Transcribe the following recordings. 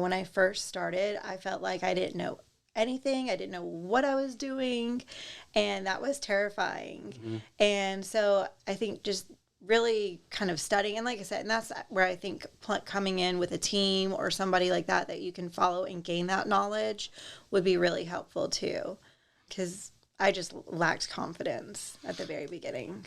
When I first started, I felt like I didn't know anything. I didn't know what I was doing, and that was terrifying. And so I think just really kind of studying, and like I said, and that's where I think coming in with a team or somebody like that you can follow and gain that knowledge would be really helpful too, because I just lacked confidence at the very beginning.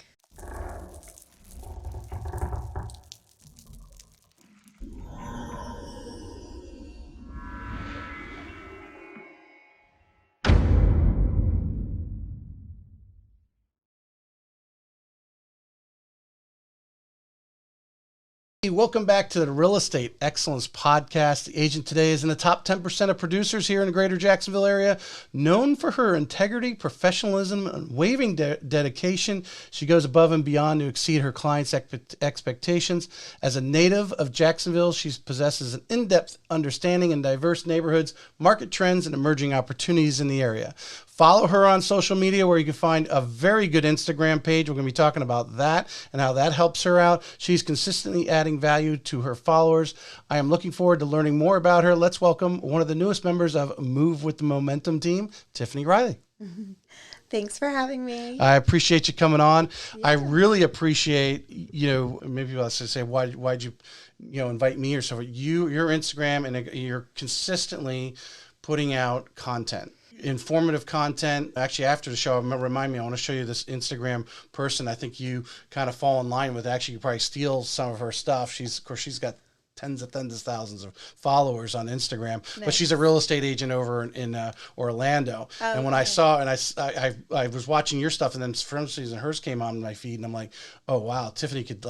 Welcome back to the Real Estate Excellence Podcast. The agent today is in the top 10% of producers here in the greater Jacksonville area. Known for her integrity, professionalism, and unwavering dedication, she goes above and beyond to exceed her clients' expectations. As a native of Jacksonville, she possesses an in-depth understanding in diverse neighborhoods, market trends, and emerging opportunities in the area. Follow her on social media where you can find a very good Instagram page. We're going to be talking about that and how that helps her out. She's consistently adding value to her followers. I am looking forward to learning more about her. Let's welcome one of the newest members of Move with the Momentum team, Tiffany Riley. Thanks for having me. I appreciate you coming on. Yeah. I really appreciate, maybe people say, why'd you, invite me or so? Your Instagram, and you're consistently putting out content. Informative content. Actually, after the show, remind me, I want to show you this Instagram person I think you kind of fall in line with. Actually, you probably steal some of her stuff. She's got tens of thousands of followers on Instagram, nice. But she's a real estate agent over in Orlando. Oh, and when I saw, and I was watching your stuff, and then for some reason hers came on my feed, and I'm like, oh wow, Tiffany could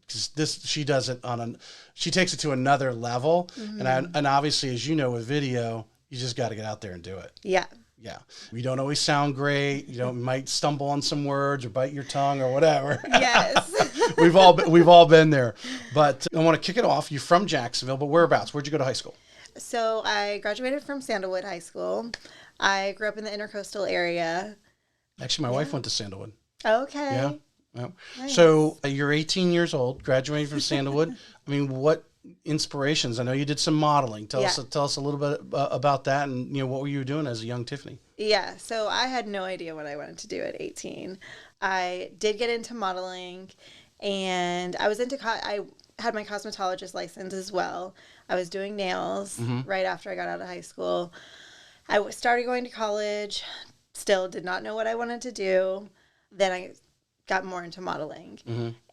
she does it she takes it to another level. And obviously, as you know, with video, you just got to get out there and do it. Yeah. Yeah. We don't always sound great. You might stumble on some words or bite your tongue or whatever. Yes. We've all been there. But I want to kick it off. You're from Jacksonville, but whereabouts? Where'd you go to high school? So I graduated from Sandalwood High School. I grew up in the intercoastal area. Actually, my wife went to Sandalwood. Okay. Yeah. Yeah. Nice. So you're 18 years old, graduating from Sandalwood. I mean, what inspirations? I know you did some modeling. Tell us a little bit about that, and what were you doing as a young Tiffany? Yeah, so I had no idea what I wanted to do at 18. I did get into modeling, and I was I had my cosmetologist license as well. I was doing nails right after I got out of high school. I started going to college, still did not know what I wanted to do. Then I got more into modeling,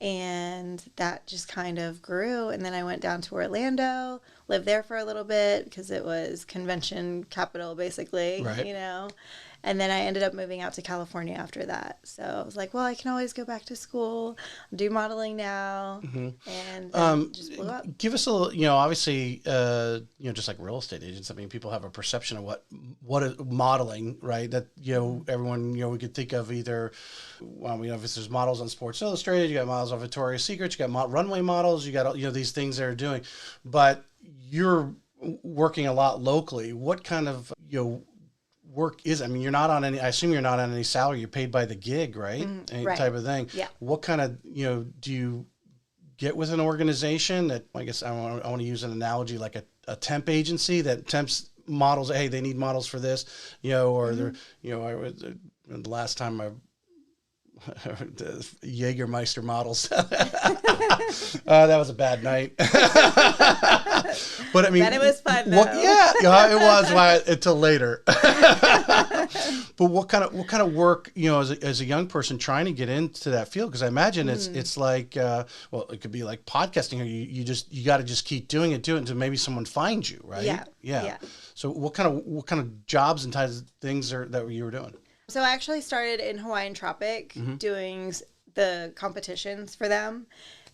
and that just kind of grew. And then I went down to Orlando, lived there for a little bit because it was convention capital, basically, right. And then I ended up moving out to California after that. So I was like, well, I can always go back to school, do modeling now, and just blew up. Give us a little, obviously, just like real estate agents, I mean, people have a perception of what is modeling, right? That, everyone, we could think of either, if there's models on Sports Illustrated, you got models on Victoria's Secret, you got runway models, you got, these things they're doing, but you're working a lot locally. What kind of, work is, I mean, I assume you're not on any salary, you're paid by the gig, right? Right. Type of thing. Yeah. What kind of, do you get with an organization that, I guess I want to use an analogy like a temp agency that temps models, hey, they need models for this, or they're, the last time the Jägermeister models. That was a bad night. But I mean, then it was fun. It was until later. But what kind of work, as a young person trying to get into that field? Because I imagine it's like, it could be like podcasting. Or you got to just keep doing it until maybe someone finds you, right? Yeah. So what kind of jobs and types of things that you were doing? So I actually started in Hawaiian Tropic doing the competitions for them.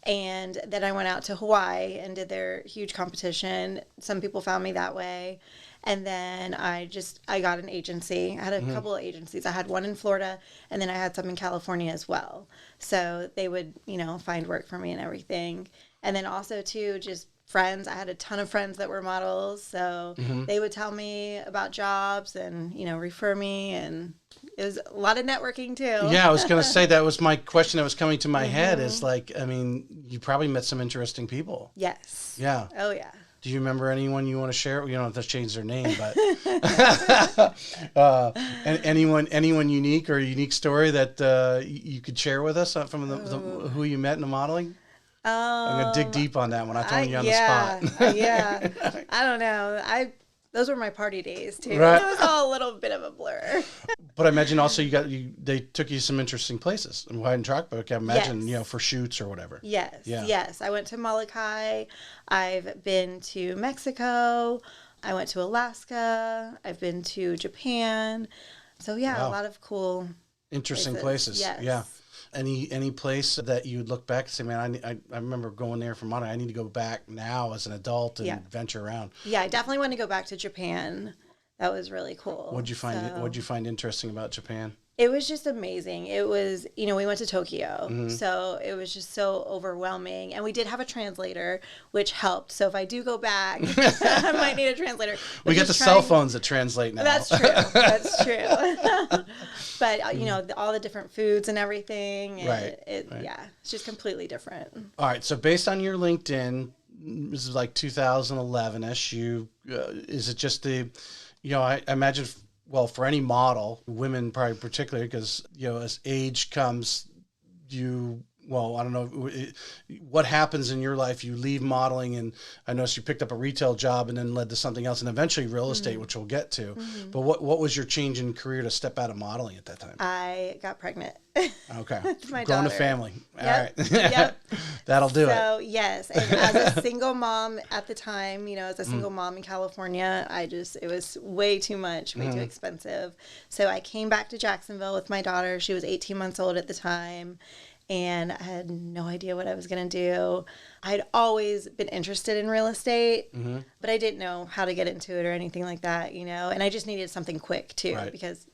And then I went out to Hawaii and did their huge competition. Some people found me that way. And then I got an agency. I had a couple of agencies. I had one in Florida, and then I had some in California as well. So they would, find work for me and everything. And then also, too, just friends. I had a ton of friends that were models. So they would tell me about jobs and, refer me. And it was a lot of networking, too. Yeah, I was going to say that was my question that was coming to my head is like, I mean, you probably met some interesting people. Yes. Yeah. Oh, yeah. Do you remember anyone you want to share? You don't have to change their name, but anyone unique or a unique story that you could share with us from who you met in the modeling? I'm gonna dig deep on that one. I'm throwing you on the spot. Yeah. I don't know. Those were my party days too. Right. It was all a little bit of a blur. But I imagine also they took you some interesting places in Hawaii and Trackbook. I imagine, Yes. for shoots or whatever. Yes. Yeah. Yes. I went to Molokai. I've been to Mexico. I went to Alaska. I've been to Japan. So yeah, Wow. a lot of cool Interesting places. Yes. Yeah. Any place that you would look back and say, man, I remember going there for money. I need to go back now as an adult and venture around. Yeah, I definitely want to go back to Japan. That was really cool. What'd you find interesting about Japan? It was just amazing. It was, we went to Tokyo, so it was just so overwhelming. And we did have a translator, which helped. So if I do go back, I might need a translator. We get the cell phones that translate now. That's true. That's true. But, all the different foods and everything. And Right. Yeah, it's just completely different. All right. So based on your LinkedIn, this is like 2011-ish. Is it just I imagine... Well, for any model, women probably particularly, because, as age comes, I don't know, what happens in your life? You leave modeling, and I noticed you picked up a retail job and then led to something else, and eventually real estate, which we'll get to. But what was your change in career to step out of modeling at that time? I got pregnant. Okay. With my Grown daughter. a family. Yep. All right. Yep. That'll do it. So, yes. And as a single mom at the time, as a single mom in California, it was way too much, way too expensive. So I came back to Jacksonville with my daughter. She was 18 months old at the time. And I had no idea what I was going to do. I'd always been interested in real estate, but I didn't know how to get into it or anything like that, And I just needed something quick, too, because,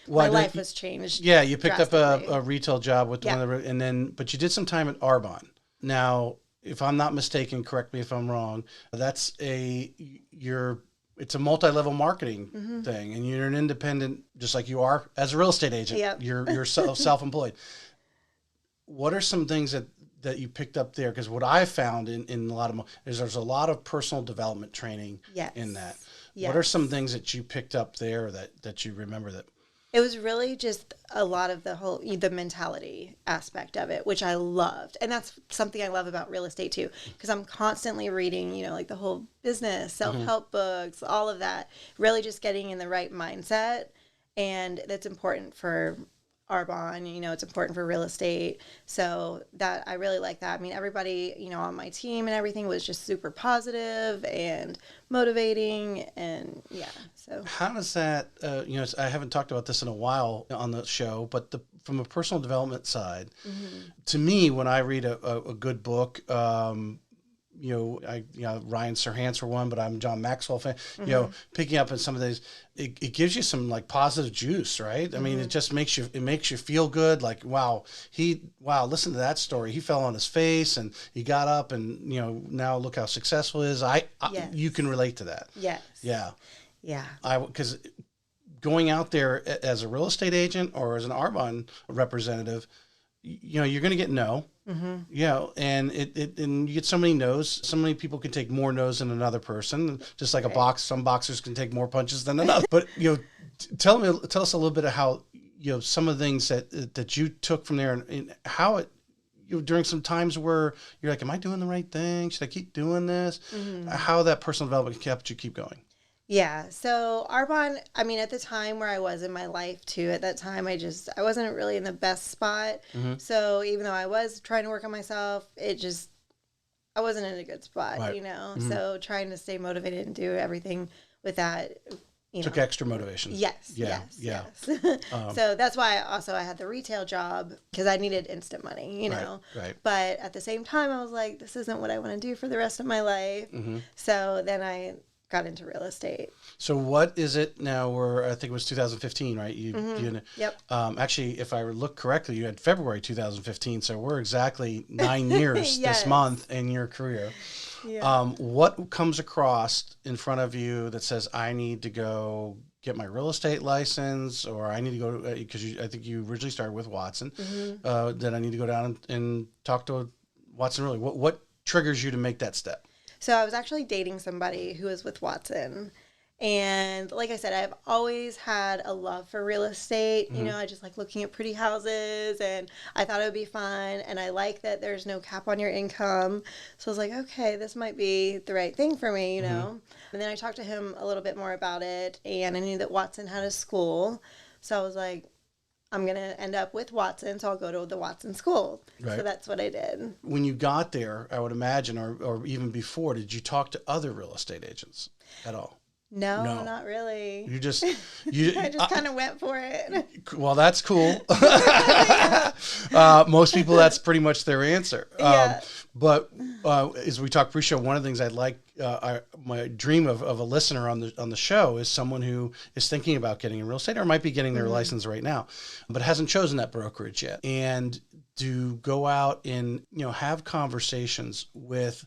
my life was changed. Yeah, you picked up a retail job with but you did some time at Arbonne. Now, if I'm not mistaken, correct me if I'm wrong, it's a multi-level marketing thing, and you're an independent, just like you are as a real estate agent. Yep. You're self-employed. What are some things that you picked up there? Because what I found in a lot of is there's a lot of personal development training in that. Yes. What are some things that you picked up there that you remember that? It was really just a lot of the mentality aspect of it, which I loved. And that's something I love about real estate too, because I'm constantly reading, like the whole business, self-help books, all of that, really just getting in the right mindset. And that's important for Arbonne, it's important for real estate. So that I really like that. I mean, everybody, on my team and everything was just super positive and motivating. And so. How does that, I haven't talked about this in a while on the show, but from a personal development side, to me, when I read a good book, Ryan Serhant for one, but I'm a John Maxwell fan. Picking up on some of these, it gives you some like positive juice, right? I mean, it just makes you feel good. Like, wow, listen to that story. He fell on his face and he got up, and now look how successful he is. Yes. You can relate to that. Yes. Yeah. Yeah. Because going out there as a real estate agent or as an Arbonne representative, you're going to get no. And and you get so many no's. So many people can take more no's than another person. Just like some boxers can take more punches than another. But tell us a little bit of how some of the things that you took from there, and how it during some times where you're like, am I doing the right thing? Should I keep doing this? How that personal development kept you keep going. Yeah. So Arbonne, I mean, at the time where I was in my life too, at that time, I wasn't really in the best spot. So even though I was trying to work on myself, I wasn't in a good spot, So trying to stay motivated and do everything with that, Took extra motivation. Yes. So that's why I had the retail job, because I needed instant money, Right. But at the same time, I was like, this isn't what I want to do for the rest of my life. So then I got into real estate. So what is it now? I think it was 2015, right? Yep. Actually, if I look correctly, you had February 2015. So we're exactly 9 years this month in your career. Yeah. What comes across in front of you that says, I need to go get my real estate license, or I need to go, because I think you originally started with Watson, that I need to go down and talk to Watson Realty. What triggers you to make that step? So I was actually dating somebody who was with Watson. And like I said, I've always had a love for real estate. You know, I just like looking at pretty houses, and I thought it would be fun. And I like that there's no cap on your income. So I was like, okay, this might be the right thing for me, you know. And then I talked to him a little bit more about it, and I knew that Watson had a school. So I was like, I'm going to end up with Watson, so I'll go to the Watson school. Right. So that's what I did. When you got there, I would imagine, or even before, did you talk to other real estate agents at all? No, not really. I just kind of went for it. Well, that's cool. Most people, that's pretty much their answer. Yeah. But as we talk pre-show, one of the things I'd like, my dream of a listener on the show is someone who is thinking about getting in real estate or might be getting their license right now, but hasn't chosen that brokerage yet, and to go out and have conversations with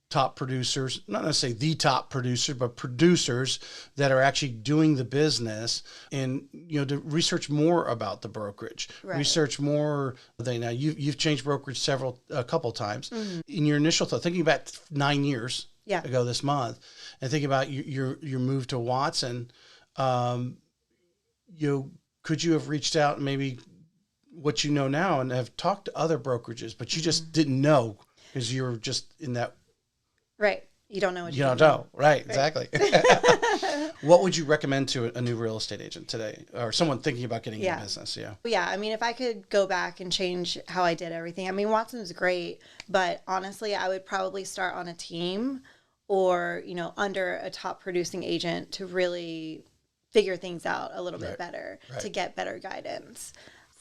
top producers, not necessarily the top producer, but producers that are actually doing the business, and to research more about the brokerage, research more. Now you've changed brokerage a couple times. In your initial thought, thinking about 9 years ago this month, and thinking about your move to Watson, could you have reached out and maybe what you know now and have talked to other brokerages, but you just didn't know because you were just in that. Right. You don't know what you don't know. Right. Exactly. What would you recommend to a new real estate agent today, or someone thinking about getting into business? Yeah. I mean, if I could go back and change how I did everything, I mean, Watson's great, but honestly, I would probably start on a team or, under a top producing agent to really figure things out a little bit better, to get better guidance.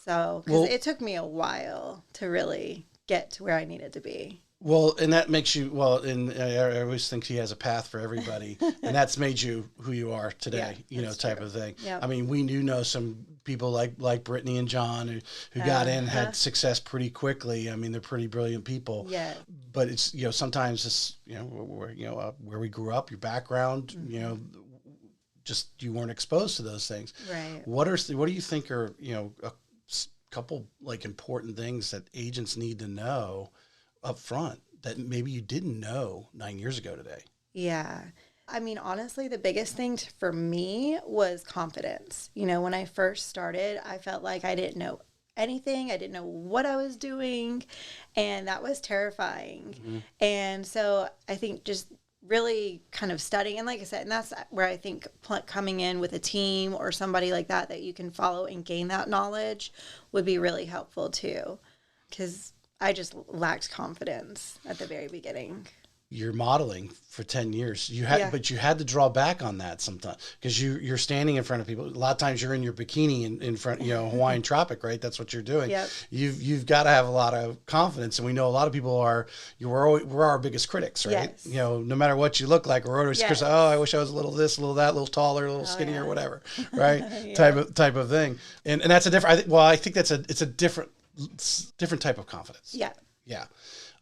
So, because it took me a while to really get to where I needed to be. Well, and that makes you, and I always think he has a path for everybody, and that's made you who you are today, type of thing. Yep. I mean, we do know some people like Brittany and John who got in, had success pretty quickly. I mean, they're pretty brilliant people. Yeah. But it's, sometimes it's, where we grew up, your background, just you weren't exposed to those things. Right. What do you think are, a couple like important things that agents need to know up front that maybe you didn't know 9 years ago today? Yeah. I mean, honestly, the biggest thing for me was confidence. When I first started, I felt like I didn't know anything. I didn't know what I was doing, and that was terrifying. And so I think just really kind of studying, and like I said, and that's where I think coming in with a team or somebody like that you can follow and gain that knowledge would be really helpful too, because I just lacked confidence at the very beginning. You're modeling for 10 years. But you had to draw back on that sometimes because you're standing in front of people. A lot of times you're in your bikini in front, Hawaiian tropic, right? That's what you're doing. Yep. You've got to have a lot of confidence, and we know a lot of people we're our biggest critics, right? Yes. No matter what you look like, we're always critics. Oh, I wish I was a little this, a little that, a little taller, a little skinnier, whatever, right? Type of thing. And that's a different. I think it's a different type of confidence. Yeah. Yeah.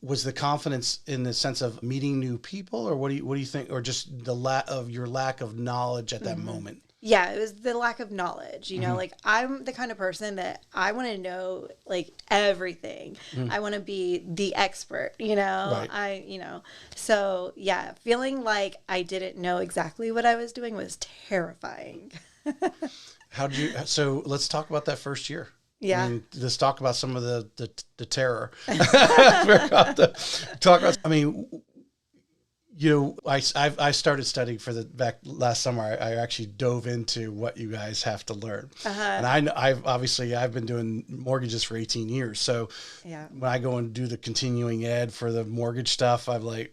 Was the confidence in the sense of meeting new people, or what do you think, or just your lack of knowledge at that moment? Yeah, it was the lack of knowledge. Like I'm the kind of person that I want to know like everything. I want to be the expert, Right. So yeah, feeling like I didn't know exactly what I was doing was terrifying. So let's talk about that first year. Yeah. I mean, let's talk about some of the terror. I started studying back last summer. I actually dove into what you guys have to learn. And I've been doing mortgages for 18 years. So when I go and do the continuing ed for the mortgage stuff, I'm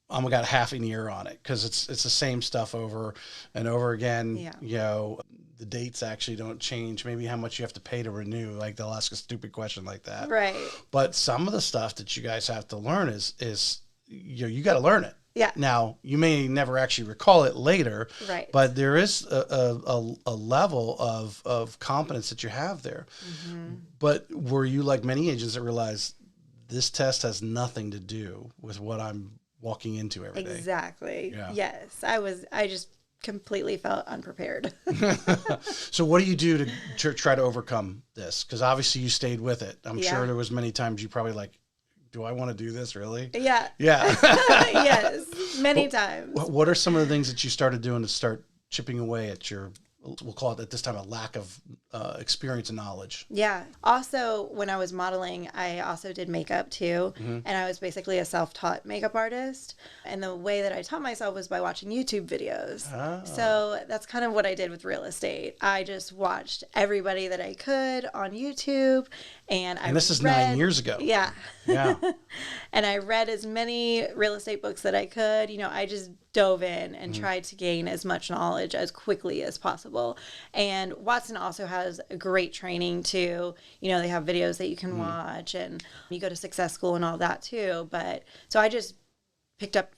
got half an ear on it because it's the same stuff over and over again. Yeah. The dates actually don't change. Maybe how much you have to pay to renew. Like they'll ask a stupid question like that. Right. But some of the stuff that you guys have to learn is you got to learn it. Yeah. Now you may never actually recall it later. Right. But there is a level of competence that you have there. But were you like many agents that realize this test has nothing to do with what I'm walking into every day? Exactly. Yeah. Yes. I just completely felt unprepared. So what do you do to try to overcome this? Because obviously you stayed with it. I'm sure there was many times you probably like, do I want to do this really? Yeah. Yeah. Yes, many times. What are some of the things that you started doing to start chipping away at your, we'll call it at this time, a lack of experience and knowledge? Yeah. Also, when I was modeling, I also did makeup too. And I was basically a self-taught makeup artist. And the way that I taught myself was by watching YouTube videos. Oh. So that's kind of what I did with real estate. I just watched everybody that I could on YouTube. And this is 9 years ago. Yeah. Yeah. And I read as many real estate books that I could. I just dove in and tried to gain as much knowledge as quickly as possible. And Watson also has a great training too. They have videos that you can watch, and you go to success school and all that too. But so I just picked up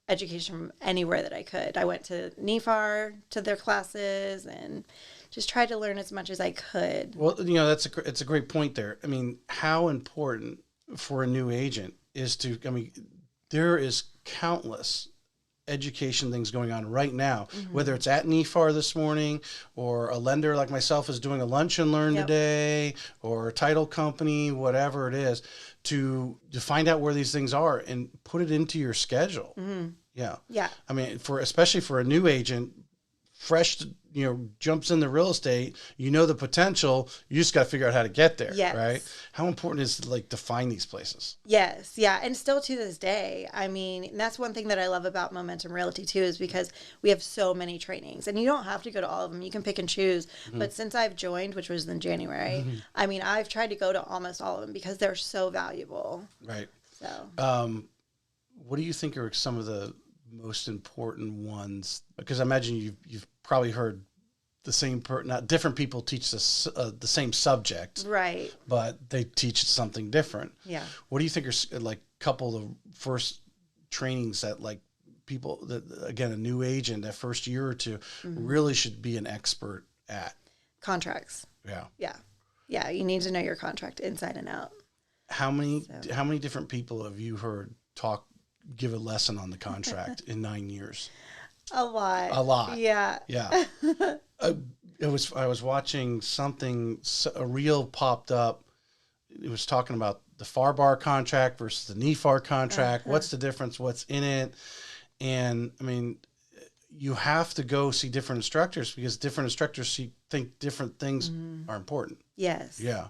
education from anywhere that I could. I went to NEFAR to their classes and just tried to learn as much as I could. Well, it's a great point there. I mean, how important for a new agent is to, there is countless education things going on right now, whether it's at NEFAR this morning, or a lender like myself is doing a lunch and learn today, or a title company, whatever it is, to find out where these things are and put it into your schedule. Yeah. I mean, especially for a new agent, fresh, jumps into real estate, the potential, you just got to figure out how to get there, right? How important is it to find these places? Yes. Yeah. And still to this day, and that's one thing that I love about Momentum Realty too, is because we have so many trainings, and you don't have to go to all of them. You can pick and choose. But since I've joined, which was in January, I've tried to go to almost all of them because they're so valuable. Right. So, what do you think are some of the most important ones? Because I imagine you've probably heard the same different people teach this the same subject, right? But they teach something different. Yeah. What do you think are couple of the first trainings that people that, again, a new agent that first year or two really should be an expert at? Contracts. Yeah. You need to know your contract inside and out. How many different people have you heard give a lesson on the contract in 9 years? A lot. Yeah. I was watching something, a reel popped up. It was talking about the FAR bar contract versus the NEFAR contract. What's the difference? What's in it? And you have to go see different instructors, because different instructors think different things are important. Yes. Yeah.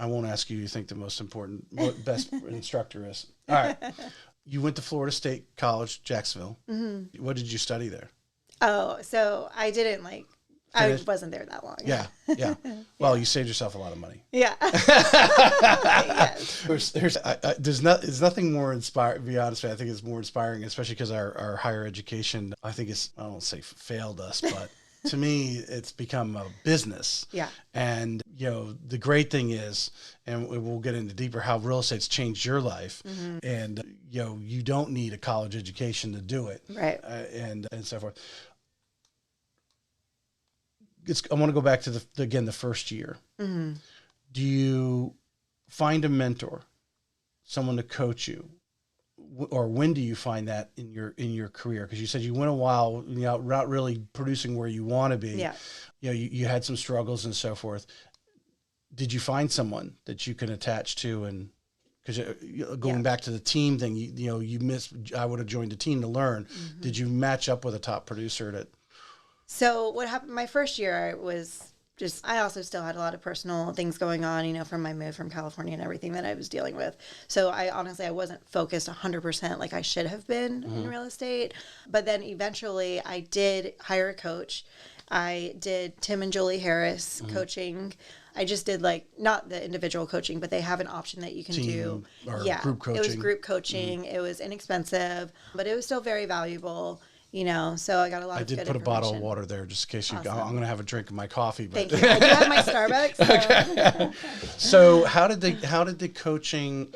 I won't ask you think the most important, best instructor is. All right. You went to Florida State College, Jacksonville. What did you study there? Oh, so I didn't I wasn't there that long. Yeah. Well, you saved yourself a lot of money. Yeah. Yes. There's nothing more inspiring, to be honest with you. I think it's more inspiring, especially because our higher education, I think I don't say failed us, but to me, it's become a business. Yeah. And, the great thing is, and we'll get into deeper, how real estate's changed your life. And, you don't need a college education to do it. Right. And so forth. I want to go back to the first year. Do you find a mentor, someone to coach you? Or when do you find that in your career? Because you said you went a while, not really producing where you want to be. Yeah. You had some struggles and so forth. Did you find someone that you can attach to? And because going back to the team thing, you missed. I would have joined a team to learn. Did you match up with a top producer? So what happened? My first year was I also still had a lot of personal things going on, from my move from California and everything that I was dealing with. So I wasn't focused 100% like I should have been in real estate. But then eventually I did hire a coach. I did Tim and Julie Harris coaching. I just did not the individual coaching, but they have an option that you can do. Group coaching. It was group coaching. It was inexpensive, but it was still very valuable. So I got a lot of good information. I did put a bottle of water there just in case I'm going to have a drink of my coffee. But. Thank you. I do have my Starbucks. So. Okay. So how did the coaching,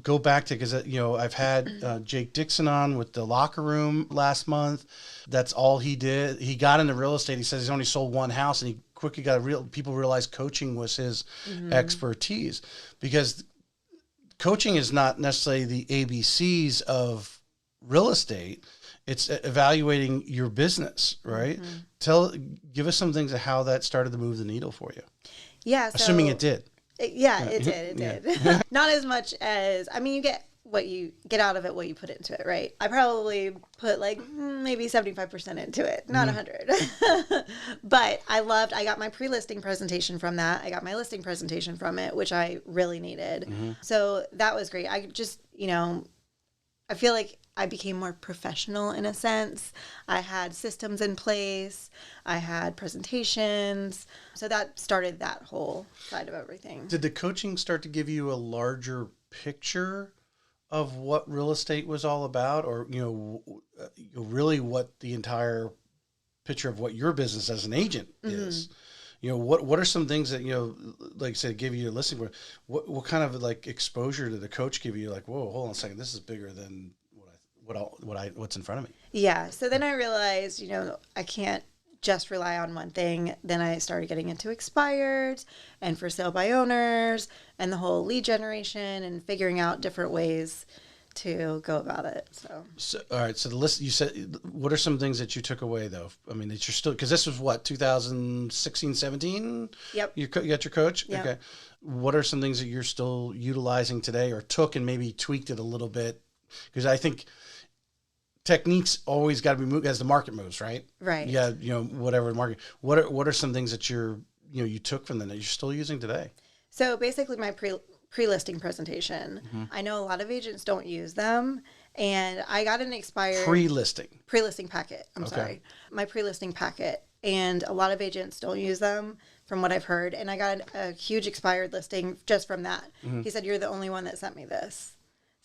go back to, because, I've had Jake Dixon on with the locker room last month. That's all he did. He got into real estate. He says he's only sold one house, and he quickly people realized coaching was his expertise, because coaching is not necessarily the ABCs of real estate. It's evaluating your business, right? Give us some things of how that started to move the needle for you. Yeah. Assuming it did. It did. It did. Not as much as, I mean, you get out of it what you put into it, right? I probably put like maybe 75% into it, not 100. But I got my pre-listing presentation from that. I got my listing presentation from it, which I really needed. So that was great. I just, I feel like I became more professional in a sense. I had systems in place. I had presentations. So that started that whole side of everything. Did the coaching start to give you a larger picture of what real estate was all about, or really what the entire picture of what your business as an agent is? What are some things that like I said, give you a listing? What kind of like exposure did the coach give you? Like, whoa, hold on a second, this is bigger than what's in front of me. Yeah. So then I realized, I can't just rely on one thing. Then I started getting into expired and for sale by owners and the whole lead generation and figuring out different ways to go about it. So all right. So the list, you said, what are some things that you took away though? I mean, that you're still, because this was what, 2016, 17? Yep. You got your coach? Yep. Okay. What are some things that you're still utilizing today, or took and maybe tweaked it a little bit? Because I think techniques always got to be moved as the market moves, right? Right. Yeah. Whatever the market, what are some things that you took from them that you're still using today? So basically my pre-listing presentation, I know a lot of agents don't use them, and I got an expired pre-listing packet. Sorry. My pre-listing packet, and a lot of agents don't use them from what I've heard. And I got a huge expired listing just from that. He said, "You're the only one that sent me this."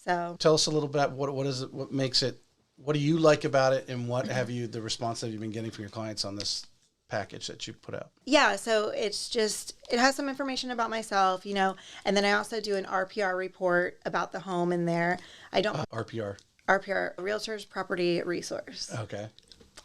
So tell us a little bit, what is it, what makes it, what do you like about it, and what have you, the response that you've been getting from your clients on this package that you put out? Yeah, so it's just, it has some information about myself, and then I also do an RPR report about the home in there. I don't RPR, Realtor's Property Resource. Okay.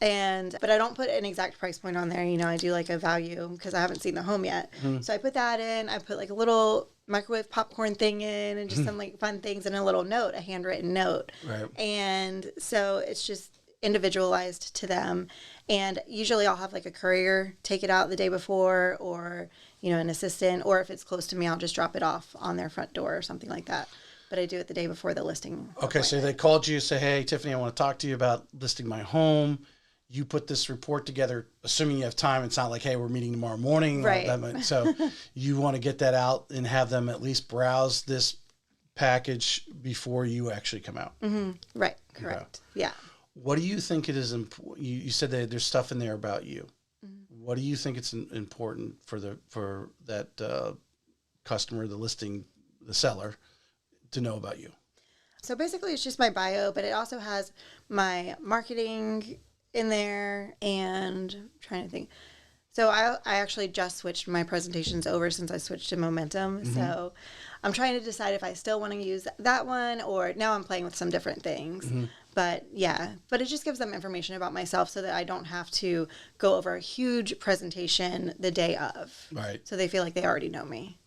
But I don't put an exact price point on there. I do like a value because I haven't seen the home yet. So I put that in. I put like a little microwave popcorn thing in, and just some like fun things, and a little note, a handwritten note. Right. And so it's just individualized to them. And usually I'll have like a courier take it out the day before, or, an assistant, or if it's close to me, I'll just drop it off on their front door or something like that. But I do it the day before the listing. Okay. So they called you, say, "Hey, Tiffany, I want to talk to you about listing my home." You put this report together, assuming you have time. It's not like, "Hey, we're meeting tomorrow morning." Right. So you want to get that out and have them at least browse this package before you actually come out. Right. Correct. Okay. Yeah. What do you think it is important? You said that there's stuff in there about you. What do you think it's important for that customer, the listing, the seller, to know about you? So basically it's just my bio, but it also has my marketing in there, and I'm trying to think. So I actually just switched my presentations over since I switched to Momentum. So I'm trying to decide if I still want to use that one, or now I'm playing with some different things. But it just gives them information about myself so that I don't have to go over a huge presentation the day of. Right. So they feel like they already know me.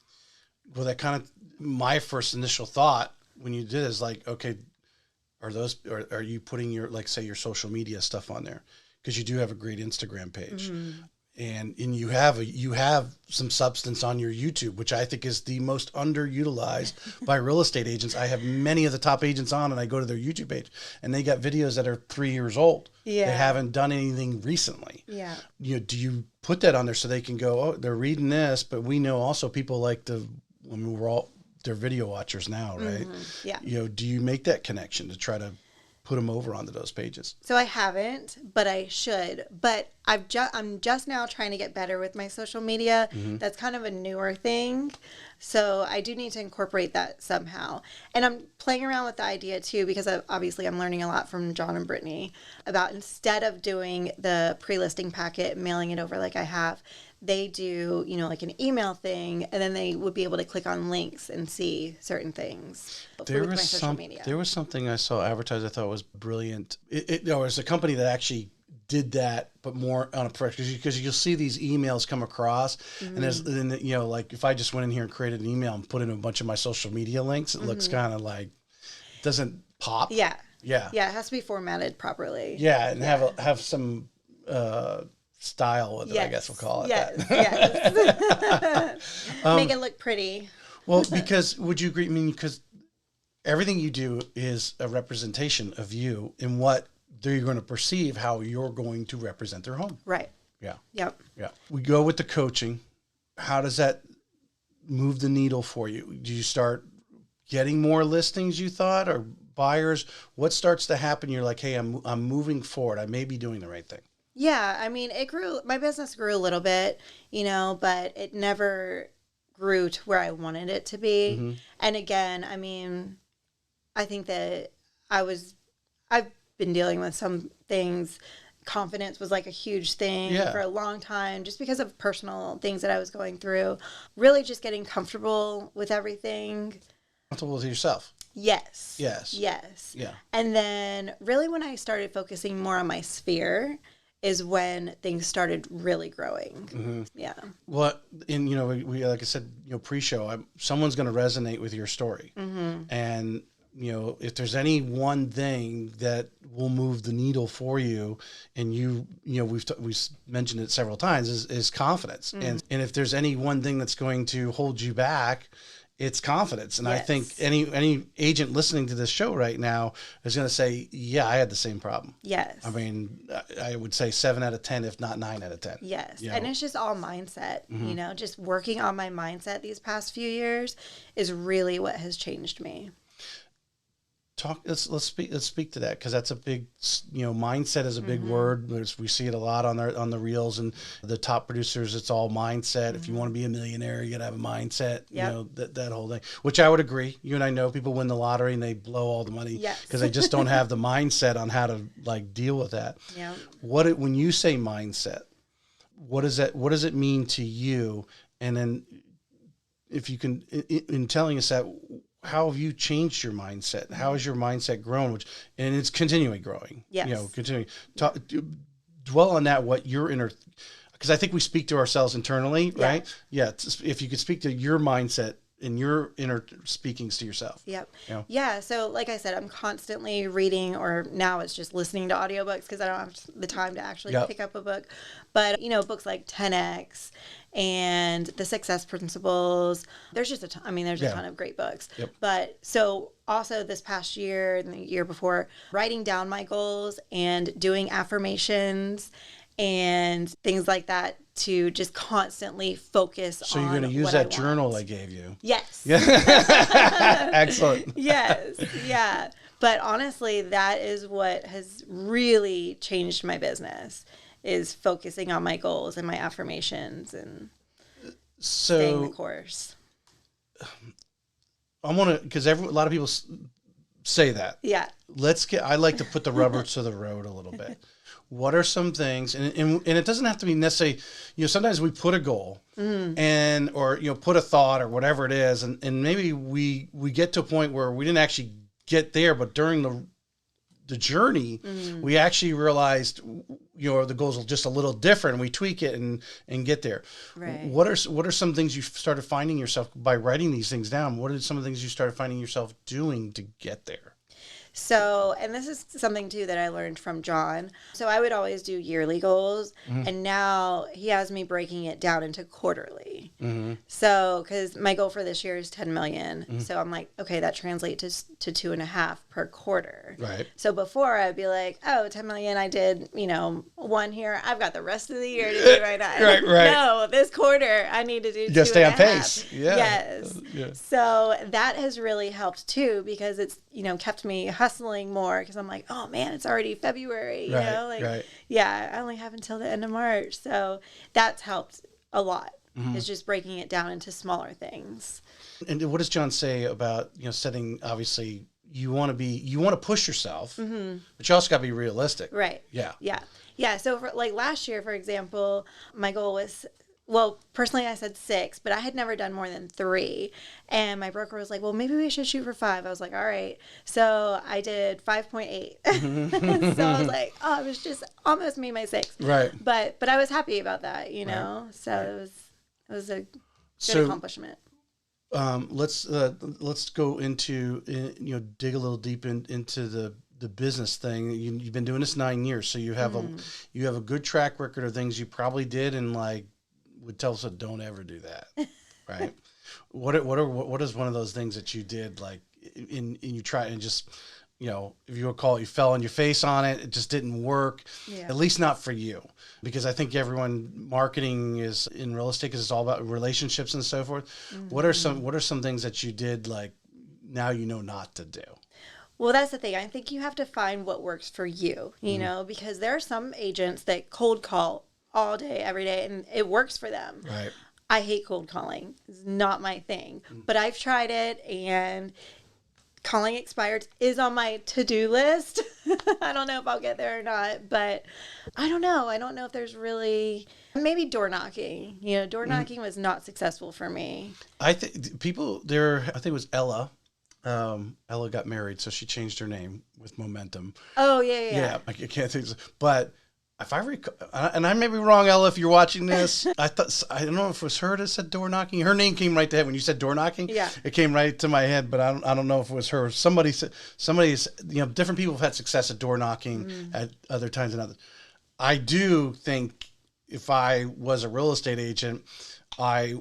Well, that kind of, my first initial thought when you did is like, okay, are you putting your, like, say, your social media stuff on there? Because you do have a great Instagram page. And you have some substance on your YouTube, which I think is the most underutilized by real estate agents. I have many of the top agents on, and I go to their YouTube page, and they got videos that are 3 years old. Yeah. They haven't done anything recently. Yeah. Do you put that on there so they can go, "Oh, they're reading this," but we know also people like they're video watchers now, right? Yeah. Do you make that connection to try to put them over onto those pages? So I haven't, but I should. But I'm just now trying to get better with my social media. That's kind of a newer thing. So I do need to incorporate that somehow. And I'm playing around with the idea too, because obviously I'm learning a lot from John and Brittany about, instead of doing the pre-listing packet, mailing it over like I have, they do, like an email thing, and then they would be able to click on links and see certain things. There was something I saw advertised I thought was brilliant. There was a company that actually did that, but more on a professional, because you'll see these emails come across, and like if I just went in here and created an email and put in a bunch of my social media links, it looks kind of like, it doesn't pop. Yeah. It has to be formatted properly. Yeah, and have some style with it, I guess we'll call it that. Yes. Make it look pretty. Well, because would you agree? I mean, because everything you do is a representation of you and what they're going to perceive, how you're going to represent their home. Right. Yeah. Yep. Yeah. We go with the coaching. How does that move the needle for you? Do you start getting more listings you thought, or buyers? What starts to happen? You're like, hey, I'm moving forward. I may be doing the right thing. Yeah. I mean, my business grew a little bit, but it never grew to where I wanted it to be. Mm-hmm. And again, I mean, I think that I've been dealing with some things. Confidence was like a huge thing for a long time, just because of personal things that I was going through. Really just getting comfortable with everything. Comfortable with yourself. Yes. Yes. Yes. Yeah. And then really when I started focusing more on my sphere is when things started really growing. Mm-hmm. Yeah. Well, and we like I said, pre-show, someone's going to resonate with your story. Mm-hmm. And if there's any one thing that will move the needle for you, and we've mentioned it several times, is confidence. Mm. And if there's any one thing that's going to hold you back, it's confidence. And I think any agent listening to this show right now is going to say, yeah, I had the same problem. Yes. I mean, I would say 7 out of 10, if not 9 out of 10. Yes. And it's just all mindset, mm-hmm. Just working on my mindset these past few years is really what has changed me. Let's speak to that, because that's a big, mindset is a big mm-hmm. word. We see it a lot on the reels and the top producers. It's all mindset. Mm-hmm. If you want to be a millionaire, you got to have a mindset. Yep. That whole thing, which I would agree. You and I know people win the lottery and they blow all the money because they just don't have the mindset on how to deal with that. Yeah. When you say mindset, what does it mean to you? And then if you can, in telling us that, how have you changed your mindset? How has your mindset grown? And it's continually growing. Yes. Continuing. Dwell on that. What your inner, because I think we speak to ourselves internally, right? Yeah. If you could speak to your mindset and your inner speakings to yourself. Yep. Yeah. So like I said, I'm constantly reading, or now it's just listening to audiobooks because I don't have the time to actually pick up a book. But, books like 10X and The Success Principles, there's just a ton. I mean, there's a ton of great books. Yep. But so also this past year and the year before, writing down my goals and doing affirmations and things like that to just constantly focus on. So you're going to use that journal I gave you. Yes. Yeah. Excellent. Yes. Yeah. But honestly, that is what has really changed my business, is focusing on my goals and my affirmations and staying the course. I want to, because a lot of people say that. Yeah. I like to put the rubber to the road a little bit. What are some things, and it doesn't have to be necessarily, sometimes we put a goal or put a thought or whatever it is. And maybe we get to a point where we didn't actually get there, but during the journey, we actually realized, the goals are just a little different, and we tweak it and get there. Right. What are some things you started finding yourself by writing these things down? What are some of the things you started finding yourself doing to get there? So, and this is something too that I learned from John. So I would always do yearly goals, and now he has me breaking it down into quarterly. Mm-hmm. So, because my goal for this year is 10 million. Mm-hmm. So I'm like, okay, that translates to 2.5 per quarter. Right. So before I'd be like, 10 million, I did, 1 here. I've got the rest of the year to do right now. Right. No, this quarter I need to do 2.5. Just stay on pace. Yeah. Yes. Yeah. So that has really helped too, because it's, kept me hustling more, because I'm like, oh man, it's already February, right. Yeah, I only have until the end of March. So that's helped a lot. Mm-hmm. Is just breaking it down into smaller things. And what does John say about, setting, obviously you want to push yourself, but you also got to be realistic. Right. Yeah. Yeah. Yeah. So for last year, for example, my goal was, well, personally I said 6, but I had never done more than 3. And my broker was like, well, maybe we should shoot for 5. I was like, all right. So I did 5.8. So I was like, it was just almost made my 6. Right. But I was happy about that, Right. So it was a good accomplishment. Let's go into, dig a little deep into the business thing. You've been doing this 9 years, so you have a good track record of things you probably did and like would tell us, don't ever do that, right? What is one of those things that you did like in you try and just, if you would call it, you fell on your face on it, it just didn't work, at least not for you, because I think marketing is in real estate because it's all about relationships and so forth. What are some things that you did like now not to do? Well, that's the thing. I think you have to find what works for you, because there are some agents that cold call all day, every day, and it works for them. Right. I hate cold calling. It's not my thing. But I've tried it, and calling expireds is on my to-do list. I don't know if I'll get there or not, but I don't know. I don't know if there's really... Maybe door knocking. Door knocking was not successful for me. I think I think it was Ella. Ella got married, so she changed her name with Momentum. Oh, yeah. Yeah, I can't think. But if I recall, and I may be wrong, Ella, if you're watching this, I don't know if it was her that said door knocking. Her name came right to head when you said door knocking. Yeah, it came right to my head, but I don't know if it was her. Somebody's, different people have had success at door knocking at other times than others. I do think if I was a real estate agent, I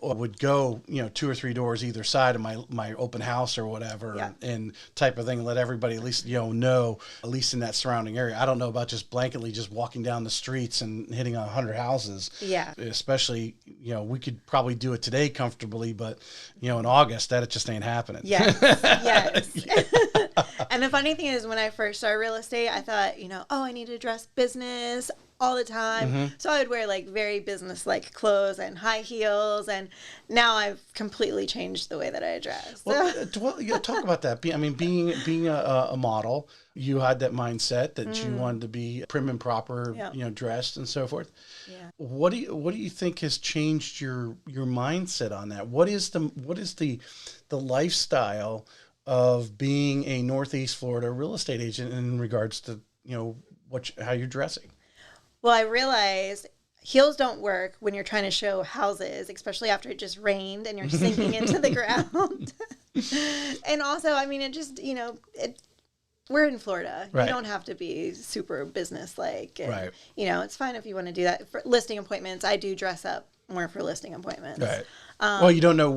would go, 2 or 3 doors either side of my open house or whatever, and type of thing, let everybody at least, know, at least in that surrounding area. I don't know about just blanketly just walking down the streets and hitting 100 houses. Yeah. Especially, we could probably do it today comfortably, but, in August, that it just ain't happening. Yes. And the funny thing is when I first started real estate, I thought, I need to dress business all the time. So I would wear like very business-like clothes and high heels, and now I've completely changed the way that I dress. Well, talk about that. Being a model, you had that mindset that you wanted to be prim and proper, dressed and so forth. Yeah. What do you think has changed your mindset on that? What is the lifestyle of being a Northeast Florida real estate agent in regards to how you're dressing? Well, I realized heels don't work when you're trying to show houses, especially after it just rained and you're sinking into the ground. And also, it just, we're in Florida. Right. You don't have to be super business-like. And, right. It's fine if you want to do that. For listing appointments, I do dress up more for listing appointments. Right. Well, you don't know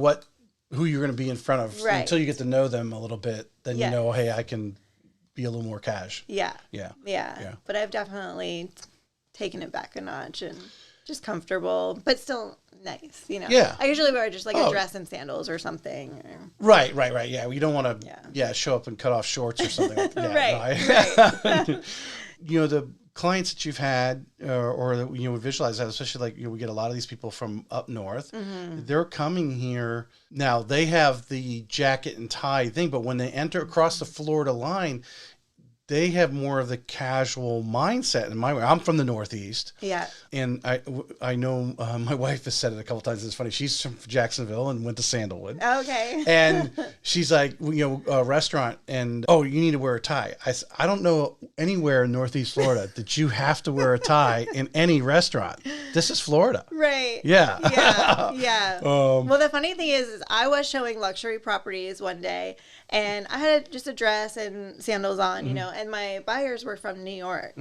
who you're going to be in front of until you get to know them a little bit. Then hey, I can be a little more cash. Yeah. But I've definitely taken it back a notch and just comfortable, but still nice, Yeah. I usually wear just like a dress and sandals or something. Right. Yeah. You don't want to show up in cut off shorts or something like that. Right. The clients that you've had or that we visualize that, especially like we get a lot of these people from up north. They're coming here now. They have the jacket and tie thing, but when they enter across the Florida line, they have more of the casual mindset in my way. I'm from the Northeast. Yeah. And I know my wife has said it a couple times. It's funny. She's from Jacksonville and went to Sandalwood. Okay. And she's like, a restaurant and, you need to wear a tie. I don't know anywhere in Northeast Florida that you have to wear a tie in any restaurant. This is Florida. Right. Yeah. Yeah. Well, the funny thing is I was showing luxury properties one day and I had just a dress and sandals on, and my buyers were from New York.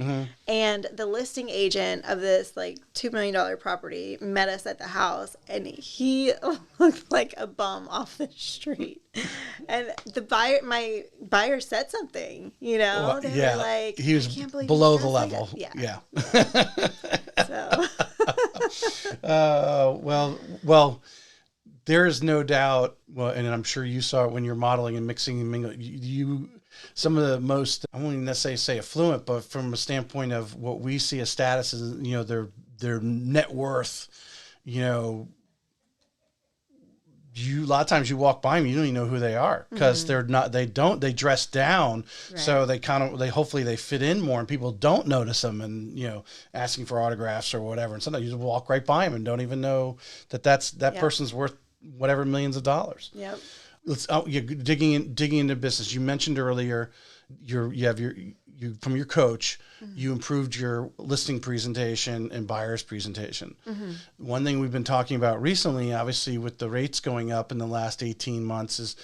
And the listing agent of this like $2 million property met us at the house, and he looked like a bum off the street. And my buyer said something, Well, they were like, he was below the level. Like yeah. So. Well. There is no doubt, and I'm sure you saw it when you're modeling and mixing and mingling. You some of the most, I won't even necessarily say affluent, but from a standpoint of what we see as status is, their net worth, a lot of times you walk by them, you don't even know who they are because they dress down. Right. So hopefully they fit in more and people don't notice them and, asking for autographs or whatever. And sometimes you just walk right by them and don't even know that person's worth whatever millions of dollars. Yep. Let's digging into business. You mentioned earlier from your coach, you improved your listing presentation and buyer's presentation. One thing we've been talking about recently, obviously with the rates going up in the last 18 months, is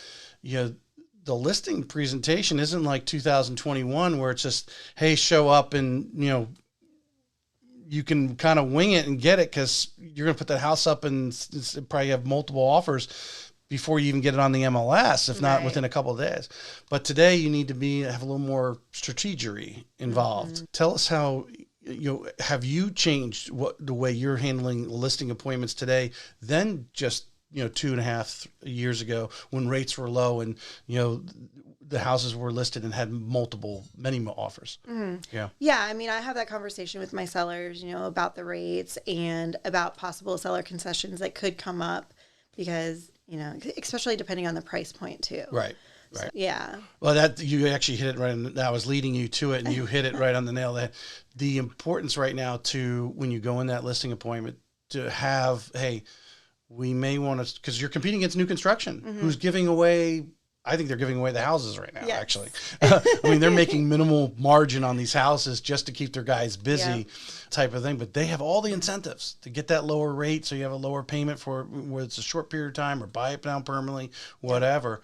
the the listing presentation isn't like 2021 where it's just, hey, show up and, you can kind of wing it and get it because you're going to put that house up and probably have multiple offers before you even get it on the MLS, if not within a couple of days. But today you need to have a little more strategery involved. Mm-hmm. Tell us how, have you changed the way you're handling listing appointments today than just 2.5 years ago when rates were low and, the houses were listed and had many offers. Mm-hmm. Yeah. I mean, I have that conversation with my sellers, about the rates and about possible seller concessions that could come up because, especially depending on the price point too. Right. So, yeah. Well, you actually hit it right. I was leading you to it and you hit it right on the nail. That the importance right now to when you go in that listing appointment to have, hey, we may want to, because you're competing against new construction, who's giving away, I think they're giving away the houses right now, actually. I mean, they're making minimal margin on these houses just to keep their guys busy type of thing. But they have all the incentives to get that lower rate so you have a lower payment for whether it's a short period of time or buy it down permanently, whatever.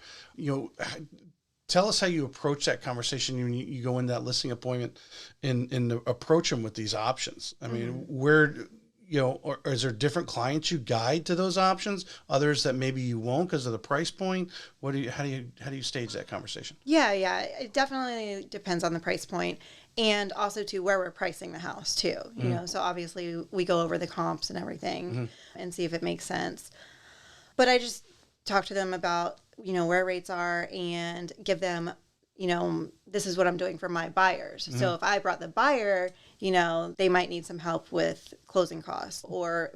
Tell us how you approach that conversation when you go in that listing appointment and approach them with these options. I mean, or is there different clients you guide to those options? Others that maybe you won't because of the price point? How do you stage that conversation? Yeah, it definitely depends on the price point, and also to where we're pricing the house too. So obviously we go over the comps and everything and see if it makes sense. But I just talk to them about where rates are and give them this is what I'm doing for my buyers. So if I brought the buyer, they might need some help with closing costs or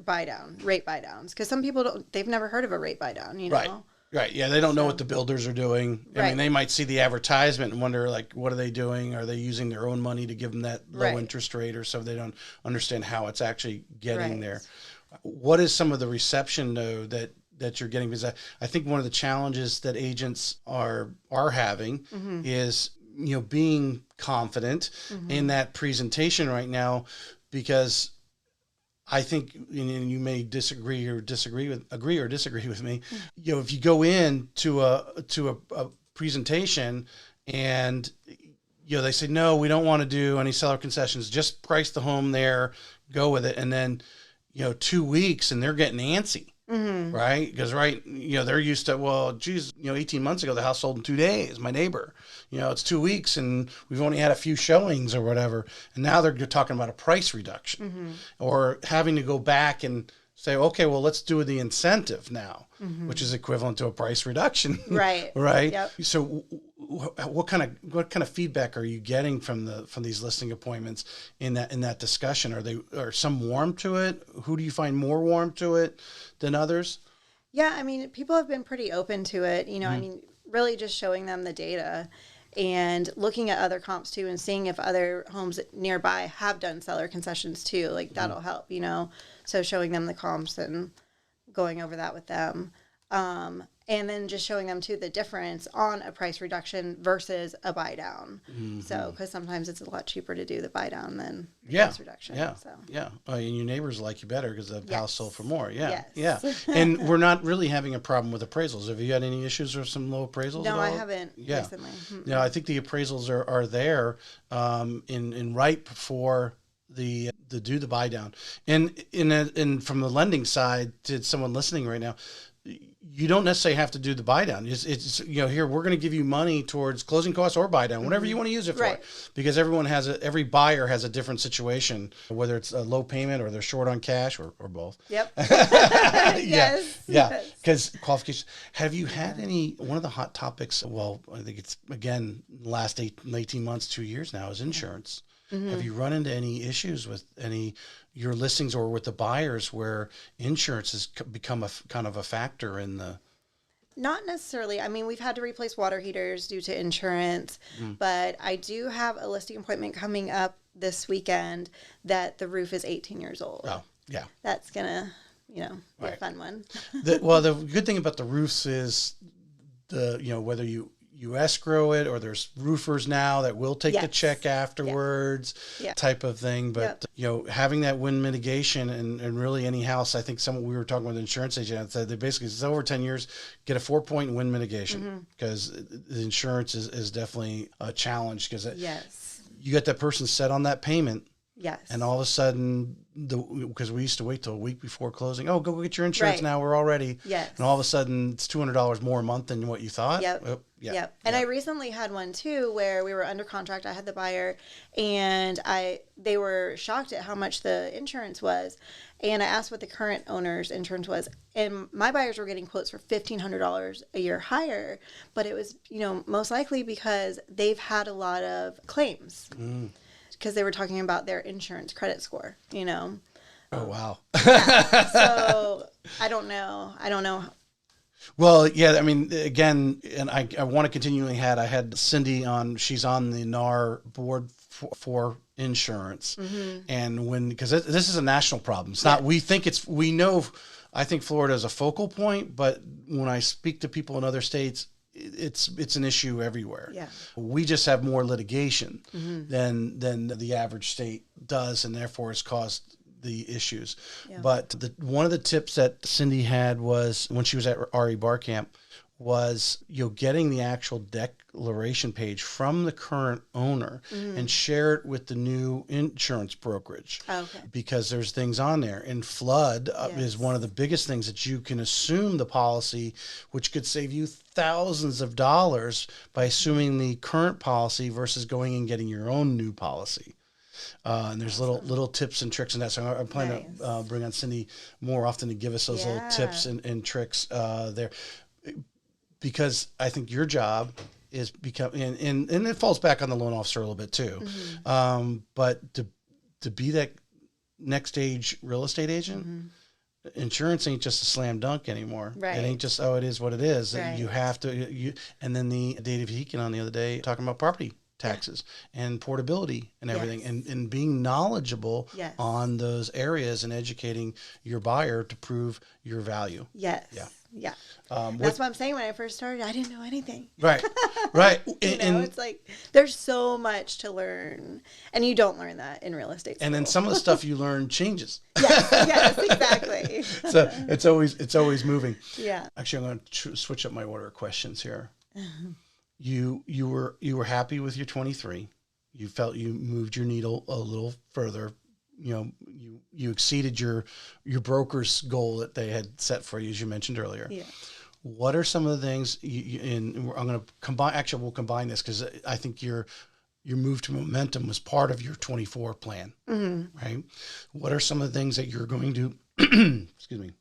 rate buy downs. Because some people they've never heard of a rate buy down, Right. Yeah. They don't know what the builders are doing. I mean, they might see the advertisement and wonder, like, what are they doing? Are they using their own money to give them that low interest rate or so they don't understand how it's actually getting there? What is some of the reception, though, that you're getting? Because I think one of the challenges that agents are having is, being confident in that presentation right now, because I think, and you may agree or disagree with me. If you go in to a presentation and they say, no, we don't want to do any seller concessions, just price the home there, go with it, and then 2 weeks and they're getting antsy. Right? Because, they're used to, well, geez, 18 months ago, the house sold in 2 days. My neighbor, it's 2 weeks and we've only had a few showings or whatever. And now they're talking about a price reduction or having to go back and say, okay, well, let's do the incentive now, which is equivalent to a price reduction. Right. Right. Yep. So what kind of feedback are you getting from these listing appointments in that discussion? Are some warm to it? Who do you find more warm to it than others? Yeah, I mean, people have been pretty open to it. I mean, really just showing them the data and looking at other comps too and seeing if other homes nearby have done seller concessions too. Like that'll help, So showing them the comps and going over that with them. And then just showing them too the difference on a price reduction versus a buy down. So, because sometimes it's a lot cheaper to do the buy down than the price reduction. And your neighbors like you better because the house sold for more. Yes. And we're not really having a problem with appraisals. Have you had any issues or some low appraisals? No, I haven't recently. I think the appraisals are there in ripe for the do the buy down. And from the lending side, to someone listening right now, you don't necessarily have to do the buy down. It's here we're going to give you money towards closing costs or buy down, whatever you want to use it for, because every buyer has a different situation, whether it's a low payment or they're short on cash or both. Yep. Yes. Because qualifications. Have you had one of the hot topics? Well, I think it's again last 18 months, 2 years now is insurance. Have you run into any issues with your listings or with the buyers where insurance has become a kind of a factor in the? Not necessarily. I mean, we've had to replace water heaters due to insurance, but I do have a listing appointment coming up this weekend that the roof is 18 years old. Oh, yeah. That's gonna, be a fun one. The good thing about the roofs is whether you you escrow it, or there's roofers now that will take the check afterwards, type of thing. But you know, having that wind mitigation and really any house, I think we were talking with an insurance agent, said they basically, it's over 10 years, get a 4-point wind mitigation, because the insurance is definitely a challenge, because you got that person set on that payment. Yes. And all of a sudden, because we used to wait till a week before closing. Oh, go get your insurance now. We're all ready. Yes. And all of a sudden, it's $200 more a month than what you thought. Yep. Oh, Yep. And I recently had one too, where we were under contract. I had the buyer, and they were shocked at how much the insurance was. And I asked what the current owner's insurance was, and my buyers were getting quotes for $1,500 a year higher. But it was, you know, most likely because they've had a lot of claims. Because they were talking about their insurance credit score, you know. Oh, wow. So I don't know. Well, yeah, I mean, again, and I want to continually I had Cindy on, she's on the NAR board for insurance. And because this is a national problem. It's not, we know, I think Florida is a focal point, but when I speak to people in other states, it's an issue everywhere. Yeah. We just have more litigation than the average state does, and therefore has caused the issues. Yeah. But one of the tips that Cindy had was, when she was at RE Bar Camp, was, you know, getting the actual declaration page from the current owner and share it with the new insurance brokerage. Okay. Because there's things on there. And flood is one of the biggest things that you can assume the policy, which could save you thousands of dollars by assuming the current policy versus going and getting your own new policy. And there's little tips and tricks in that. So I'm planning to bring on Cindy more often to give us those little tips and tricks there. Because I think your job is and it falls back on the loan officer a little bit too. But to be that next stage real estate agent, insurance ain't just a slam dunk anymore. Right. It ain't just, it is what it is. Right. You have to, and then the David Heekin on the other day talking about property taxes and portability and everything, and being knowledgeable on those areas and educating your buyer to prove your value. Yes. Yeah. Yeah. That's what I'm saying. When I first started, I didn't know anything. Right. Right. And it's like, there's so much to learn, and you don't learn that in real estate school. And then some of the stuff you learn changes. Yes, exactly. So it's always moving. Yeah. Actually, I'm going to switch up my order of questions here. You were happy with your 23. You felt you moved your needle a little further. You know, you exceeded your broker's goal that they had set for you, as you mentioned earlier. Yeah. What are some of the things I'm going to combine? Actually, we'll combine this, because I think your move to momentum was part of your 24 plan, right? What are some of the things that you're going to excuse me?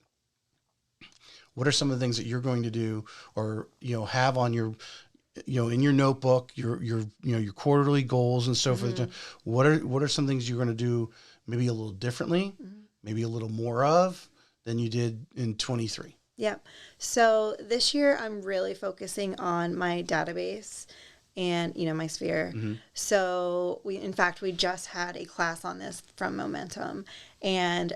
What are some of the things that you're going to do, or have on your in your notebook, your quarterly goals and so forth? What are some things you're going to do maybe a little differently, maybe a little more of than you did in 23? Yeah. So this year I'm really focusing on my database and, my sphere. So we just had a class on this from Momentum, and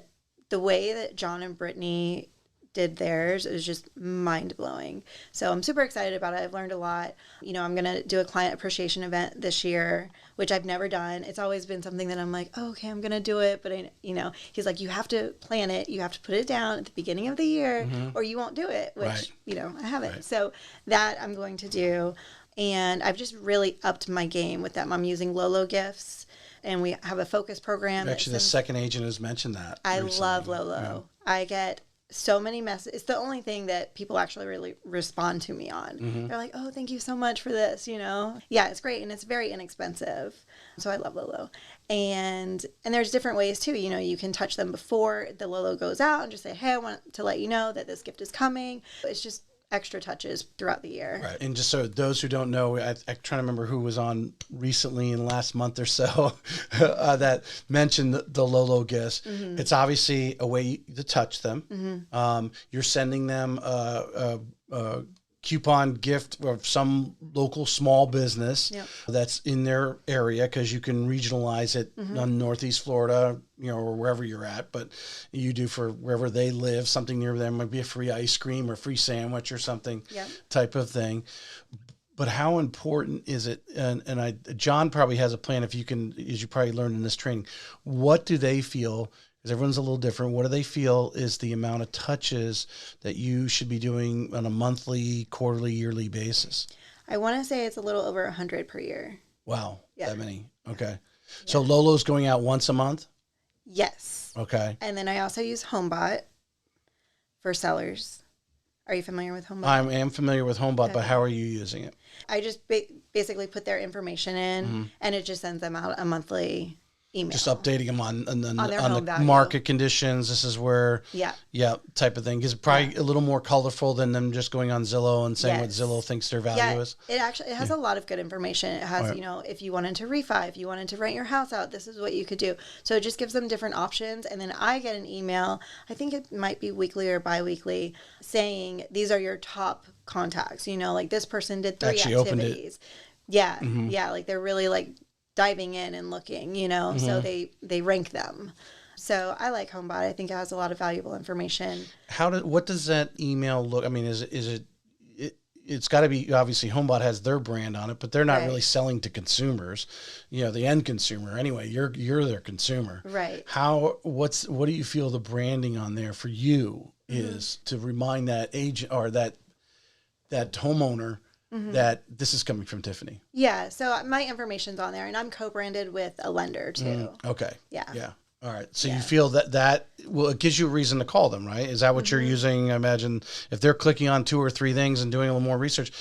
the way that John and Brittany did theirs is just mind-blowing. So I'm super excited about it. I've learned a lot. I'm going to do a client appreciation event this year, which I've never done. It's always been something that I'm like, oh, okay, I'm going to do it. But, he's like, you have to plan it. You have to put it down at the beginning of the year or you won't do it, which, I haven't. Right. So that I'm going to do. And I've just really upped my game with them. I'm using Lolo gifts, and we have a focus program. Actually, the second agent has mentioned that. I love Lolo. Yeah. I get so many messages. It's the only thing that people actually really respond to me on. They're like, oh, thank you so much for this, Yeah, it's great, and it's very inexpensive. So I love Lolo. And there's different ways too. You can touch them before the Lolo goes out and just say, hey, I want to let you know that this gift is coming. It's just extra touches throughout the year. Right. And just so those who don't know, I'm trying to remember who was on recently in the last month or so that mentioned the Lolo gifts. It's obviously a way to touch them. You're sending them a coupon gift of some local small business that's in their area, because you can regionalize it on Northeast Florida, or wherever you're at, but you do for wherever they live, something near them. Might be a free ice cream or free sandwich or something type of thing. But how important is it? John probably has a plan. If you can, as you probably learned in this training, what do they feel? Because everyone's a little different. What do they feel is the amount of touches that you should be doing on a monthly, quarterly, yearly basis? I want to say it's a little over 100 per year. Wow, Yeah. that many. Okay, yeah. So Lolo's going out once a month. Yes. Okay. And then I also use HomeBot for sellers. Are you familiar with HomeBot? I am familiar with HomeBot, but how are you using it? I just basically put their information in, and it just sends them out a monthly email. Just updating them on their on the value. market conditions. This is where, yeah, type of thing. Is probably a little more colorful than them just going on Zillow and saying what Zillow thinks their value is. It has a lot of good information. It has, if you wanted to refi, if you wanted to rent your house out, this is what you could do. So it just gives them different options. And then I get an email, I think it might be weekly or bi-weekly, saying these are your top contacts. Like this person did 3 activities. Yeah. Mm-hmm. Yeah. Like they're really like diving in and looking, so they rank them. So I like HomeBot. I think it has a lot of valuable information. What does that email look? I mean, it's got to be, obviously HomeBot has their brand on it, but they're not really selling to consumers, the end consumer. Anyway, you're their consumer. Right. What do you feel the branding on there for you is to remind that agent or that homeowner that this is coming from Tiffany? Yeah. So my information's on there, and I'm co-branded with a lender too. Okay. Yeah. Yeah. All right. So you feel that it gives you a reason to call them, right? Is that what you're using? I imagine if they're clicking on 2 or 3 things and doing a little more research,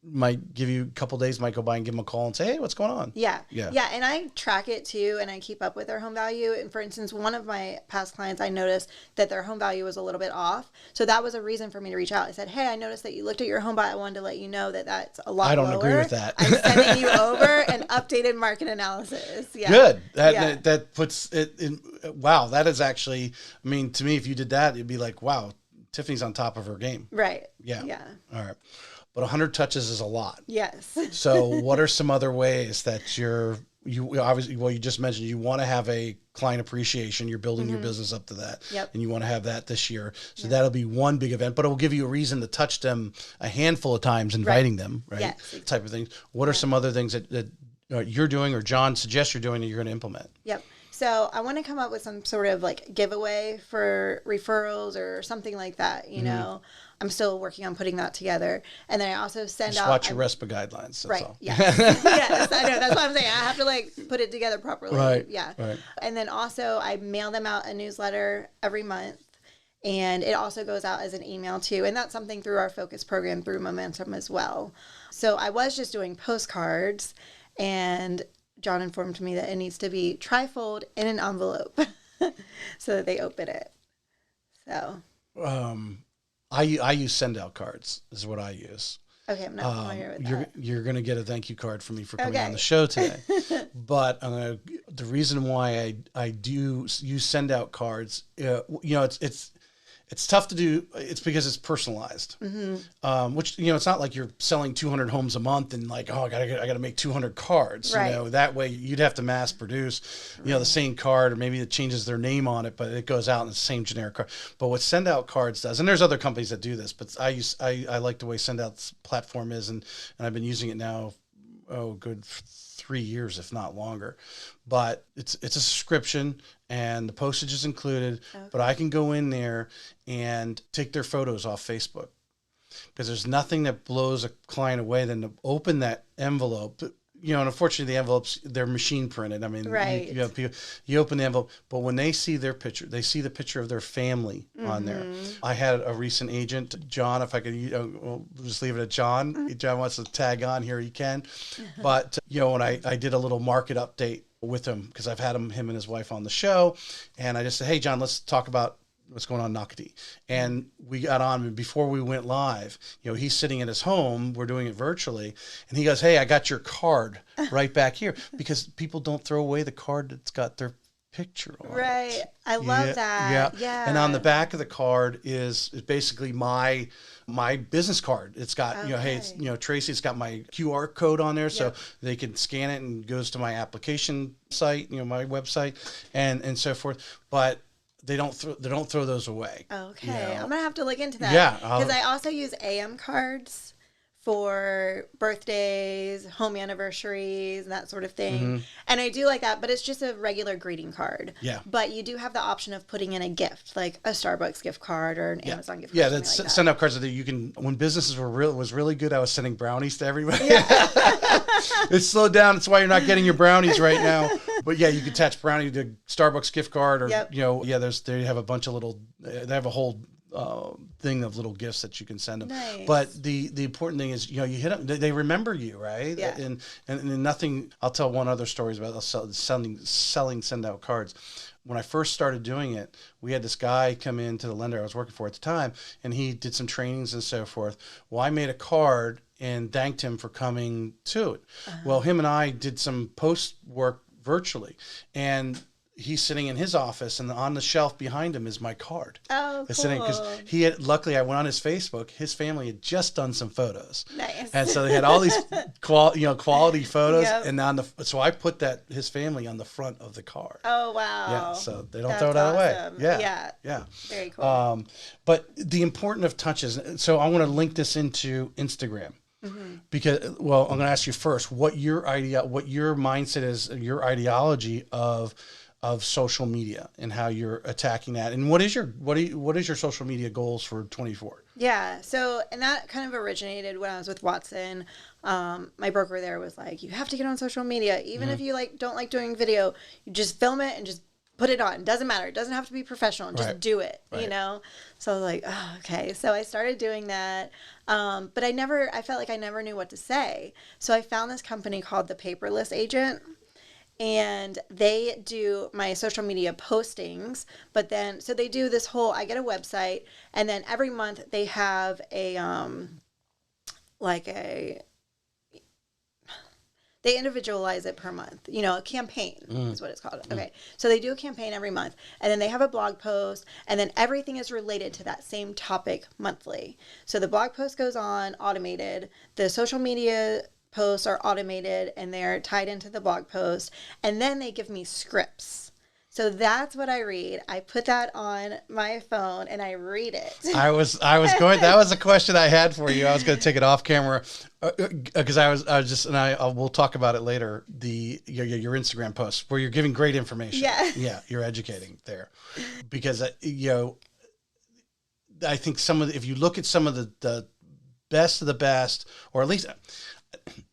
might give you a couple of days, might go by and give them a call and say, hey, what's going on? Yeah. And I track it too, and I keep up with their home value. And for instance, one of my past clients, I noticed that their home value was a little bit off. So that was a reason for me to reach out. I said, hey, I noticed that you looked at your home, but I wanted to let you know that that's a lot lower. I don't agree with that. I'm sending you over an updated market analysis. Yeah. Good. That puts it in. Wow. That is actually, I mean, to me, if you did that, it'd be like, wow, Tiffany's on top of her game. Right. Yeah. Yeah. All right. But 100 touches is a lot. Yes. So what are some other ways that you obviously, well, you just mentioned you want to have a client appreciation. You're building your business up to that. Yep. And you want to have that this year. So that'll be one big event, but it will give you a reason to touch them a handful of times, inviting them, right? Yes, exactly. Type of things. What are some other things that you're doing or John suggests you're doing that you're going to implement? Yep. So I want to come up with some sort of like giveaway for referrals or something like that, know. I'm still working on putting that together. And then I also send out... watch your RESPA guidelines, that's all. Yes. Yes, I know. That's what I'm saying. I have to put it together properly. Right. Yeah. Right. And then also I mail them out a newsletter every month. And it also goes out as an email too. And that's something through our focus program through Momentum as well. So I was just doing postcards, and John informed me that it needs to be trifold in an envelope so that they open it. So... I use send out cards is what I use. Okay, I'm not familiar with that. You're going to get a thank you card from me for coming on the show today. But the reason why I do use send out cards, it's tough to do. It's because it's personalized, which, it's not like you're selling 200 homes a month and like, oh, I got to make 200 cards. Right. That way you'd have to mass produce, the same card, or maybe it changes their name on it, but it goes out in the same generic card. But what Send Out Cards does, and there's other companies that do this, but I like the way Send Out's platform is, and I've been using it now, good 3 years, if not longer. But it's a subscription and the postage is included, but I can go in there and take their photos off Facebook, because there's nothing that blows a client away than to open that envelope. And unfortunately the envelopes, they're machine printed. I mean, right. you have people, you open the envelope, but when they see their picture, they see the picture of their family on there. I had a recent agent, John, if I could, we'll just leave it at John. John wants to tag on here, he can. But, when I did a little market update with him, because I've had him and his wife on the show, and I just said, hey, John, let's talk about what's going on in Nocatee. And we got on, and before we went live, he's sitting in his home, we're doing it virtually, and he goes, hey, I got your card right back here, because people don't throw away the card that's got their picture on right. it. I love that. Yeah. And on the back of the card is basically my business card. It's got, hey, it's, Tracy, it's got my QR code on there, so they can scan it and it goes to my application site, my website and so forth. But they don't throw those away. Okay. I'm going to have to look into that. Yeah. Because I also use AM cards for birthdays, home anniversaries, and that sort of thing. And I do like that, but it's just a regular greeting card. Yeah. But you do have the option of putting in a gift, like a Starbucks gift card or an Amazon gift card. Yeah, that's like that. send out cards that you can. When businesses was really good, I was sending brownies to everybody. It's slowed down. That's why you're not getting your brownies right now. But yeah, you can attach brownie to Starbucks gift card, or they have a bunch of little. They have a whole thing of little gifts that you can send them. Nice. But the important thing is, you hit them. They remember you, right? Yeah. And nothing. I'll tell one other story about selling send out cards. When I first started doing it, we had this guy come in to the lender I was working for at the time, and he did some trainings and so forth. Well, I made a card and thanked him for coming to it. Well, him and I did some post work virtually, and he's sitting in his office, and on the shelf behind him is my card. Oh, cool. Because luckily I went on his Facebook. His family had just done some photos. Nice. And so they had all these quality photos, and so I put his family on the front of the card. Oh, wow. Yeah, so they don't throw that away. Yeah. Very cool. But the importance of touches. So I want to link this into Instagram. Because, I'm going to ask you first what your mindset is, your ideology of social media and how you're attacking that, and what is your social media goals for 24? Yeah, so and that kind of originated when I was with Watson. My broker there was like, you have to get on social media, even if you don't like doing video, you just film it and just put it on. It doesn't matter. It doesn't have to be professional. Just do it, So I was like, oh, okay. So I started doing that. But I felt like I never knew what to say. So I found this company called The Paperless Agent, and they do my social media postings. But then, so they do this whole, I get a website, and then every month they have they individualize it per month. A campaign is what it's called. Okay. So they do a campaign every month, and then they have a blog post, and then everything is related to that same topic monthly. So the blog post goes on automated. The social media posts are automated, and they're tied into the blog post. And then they give me scripts. So that's what I read. I put that on my phone and I read it. I was going. That was a question I had for you. I was going to take it off camera because I was just, and we'll talk about it later. Your Instagram posts where you're giving great information. Yeah, you're educating there, because I think if you look at some of the best of the best, or at least.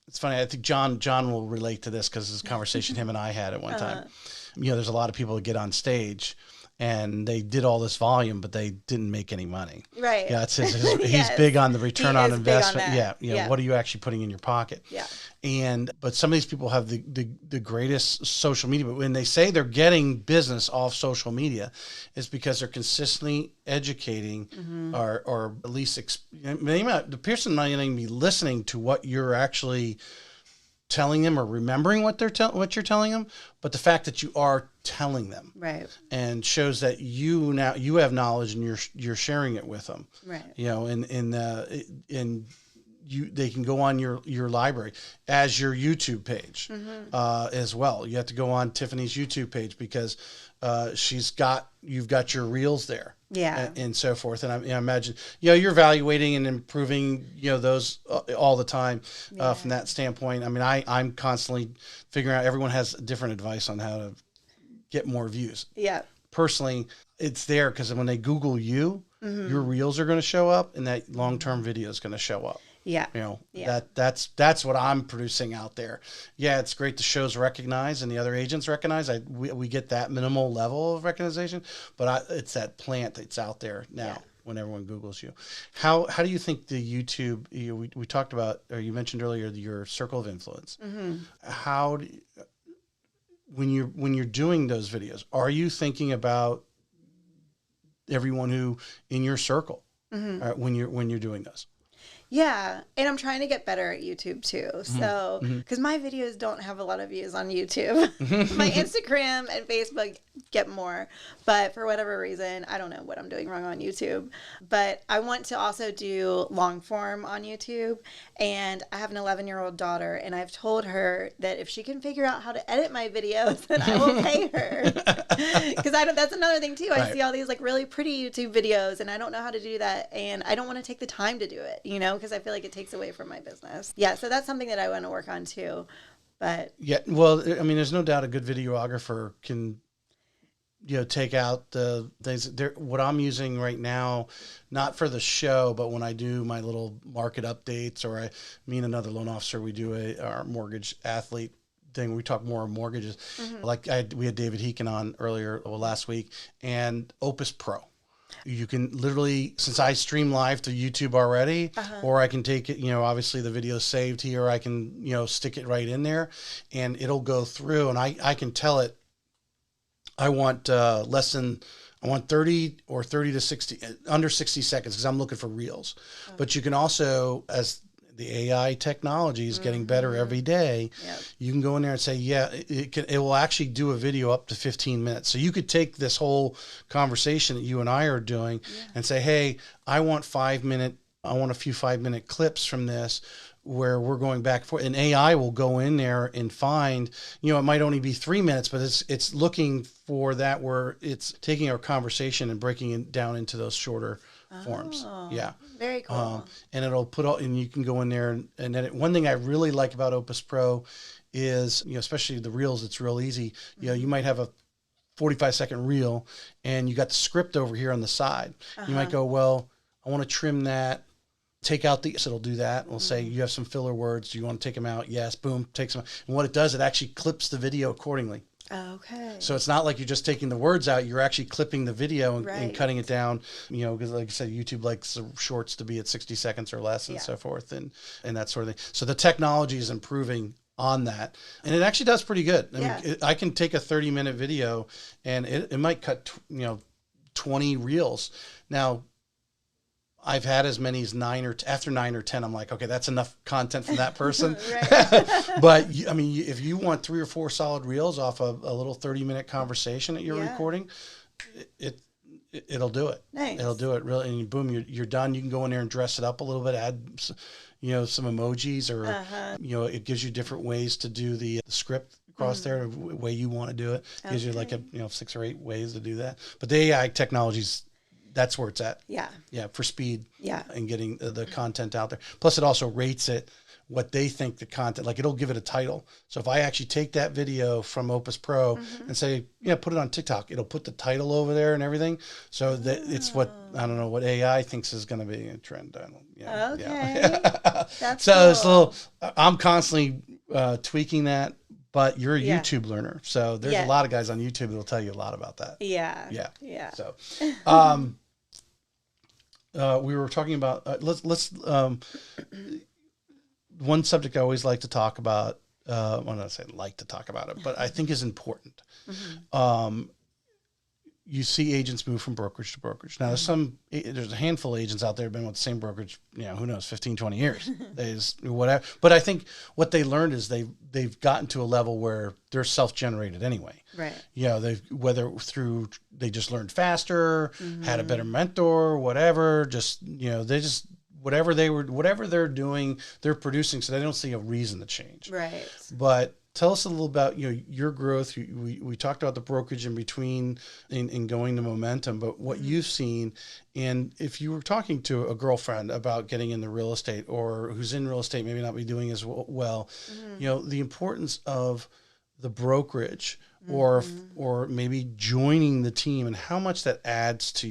It's funny. I think John will relate to this because it's a conversation him and I had at one time. There's a lot of people that get on stage and they did all this volume, but they didn't make any money. Right. Yeah, he's big on the return on investment. What are you actually putting in your pocket? Yeah. But some of these people have the greatest social media, but when they say they're getting business off social media, it's because they're consistently educating or at least the person might not even be listening to what you're actually telling them or remembering what you're telling them, but the fact that you are telling them, right, and shows that you have knowledge and you're sharing it with them, right, and they can go on your library as your YouTube page as well. You have to go on Tiffany's YouTube page because you've got your reels there. Yeah. And so forth. And I imagine, you're evaluating and improving, those all the time from that standpoint. I mean, I'm constantly figuring out, everyone has different advice on how to get more views. Yeah. Personally, it's there because when they Google you, your reels are going to show up and that long-term video is going to show up. Yeah. That's what I'm producing out there. Yeah, it's great the shows recognize and the other agents recognize. We get that minimal level of recognition, but it's that plant that's out there now when everyone Googles you. How do you think the YouTube, we talked about, or you mentioned earlier, your circle of influence. How when you're doing those videos, are you thinking about everyone who in your circle when you're doing those? Yeah, and I'm trying to get better at YouTube too. So, because my videos don't have a lot of views on YouTube. My Instagram and Facebook get more, but for whatever reason, I don't know what I'm doing wrong on YouTube. But I want to also do long form on YouTube, and I have an 11-year-old daughter, and I've told her that if she can figure out how to edit my videos, then I will pay her. Because that's another thing too. I see all these really pretty YouTube videos, and I don't know how to do that, and I don't want to take the time to do it, because I feel like it takes away from my business. Yeah, so that's something that I want to work on too. But yeah, well, I mean, there's no doubt a good videographer can, take out the things. What I'm using right now, not for the show, but when I do my little market updates, or me and another loan officer, we do our mortgage athlete thing. We talk more mortgages. Like we had David Heekin on last week, and Opus Pro. You can literally, since I stream live to YouTube already, or I can take it, obviously the video's saved here, I can, stick it right in there, and it'll go through, and I can tell it, I want I want 30 or 30 to 60, under 60 seconds, because I'm looking for reels. But you can also, as the AI technology is getting better every day, you can go in there and say, it will actually do a video up to 15 minutes. So you could take this whole conversation that you and I are doing and say, hey, I want a few 5-minute clips from this, where we're going back and forth, and AI will go in there and find, it might only be 3 minutes, but it's looking for that, where it's taking our conversation and breaking it down into those shorter forms. Yeah. Very cool. And it'll and you can go in there and then one thing I really like about Opus Pro is, especially the reels, it's real easy. You might have a 45-second reel and you got the script over here on the side. You might go, well, I want to trim that. Take out it'll do that. We'll say you have some filler words. Do you want to take them out? Yes. Boom. Takes them out. And what it does, it actually clips the video accordingly. Okay. So it's not like you're just taking the words out. You're actually clipping the video and cutting it down, because like I said, YouTube likes the shorts to be at 60 seconds or less and so forth and that sort of thing. So the technology is improving on that. And it actually does pretty good. I mean, I can take a 30-minute video and it might cut, 20 reels. Now, I've had as many as after 9 or 10, I'm like, okay, that's enough content from that person. But I mean, if you want 3 or 4 solid reels off of a little 30-minute conversation that you're recording, it'll do it. Nice. It'll do it really. And boom, you're done. You can go in there and dress it up a little bit, add, some emojis or, it gives you different ways to do the script across there, the way you want to do it. It gives you like 6 or 8 ways to do that. But the AI technology's, that's where it's at. Yeah, for speed. And getting the content out there. Plus, it also rates it what they think the content. Like it'll give it a title. So if I actually take that video from Opus Pro and say, put it on TikTok, it'll put the title over there and everything. So that it's what what AI thinks is going to be a trend. Okay. That's so cool. it's a little. I'm constantly tweaking that. But you're a YouTube learner, so there's a lot of guys on YouTube that'll tell you a lot about that. Yeah. So, we were talking about let's one subject I always like to talk about. Well, I'm not saying like to talk about it, but I think is important. You see agents move from brokerage to brokerage. Now, there's a handful of agents out there who've been with the same brokerage, who knows, 15, 20 years. Whatever. But I think what they learned is they've gotten to a level where they're self-generated anyway. Right. They just learned faster, had a better mentor, whatever, whatever they're doing, they're producing, so they don't see a reason to change. Right. But tell us a little about your growth. We talked about the brokerage in between in going to momentum, but what you've seen, and if you were talking to a girlfriend about getting into real estate or who's in real estate, maybe not be doing as well, the importance of the brokerage or maybe joining the team and how much that adds to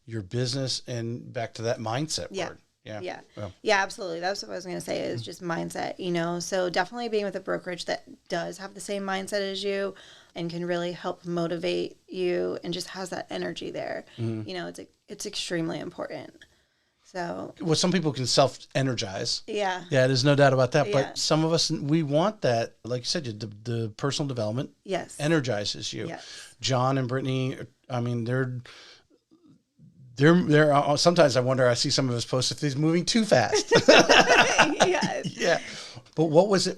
your business and back to that mindset part. Yeah, absolutely. That's what I was going to say is just mindset, so definitely being with a brokerage that does have the same mindset as you and can really help motivate you and just has that energy there. It's extremely important. So, well, some people can self-energize. Yeah, there's no doubt about that. But some of us, we want that. Like you said, the personal development energizes you. Yes. John and Brittany, I mean, they're sometimes I wonder, I see some of his posts if he's moving too fast. Yes. Yeah. But what was it?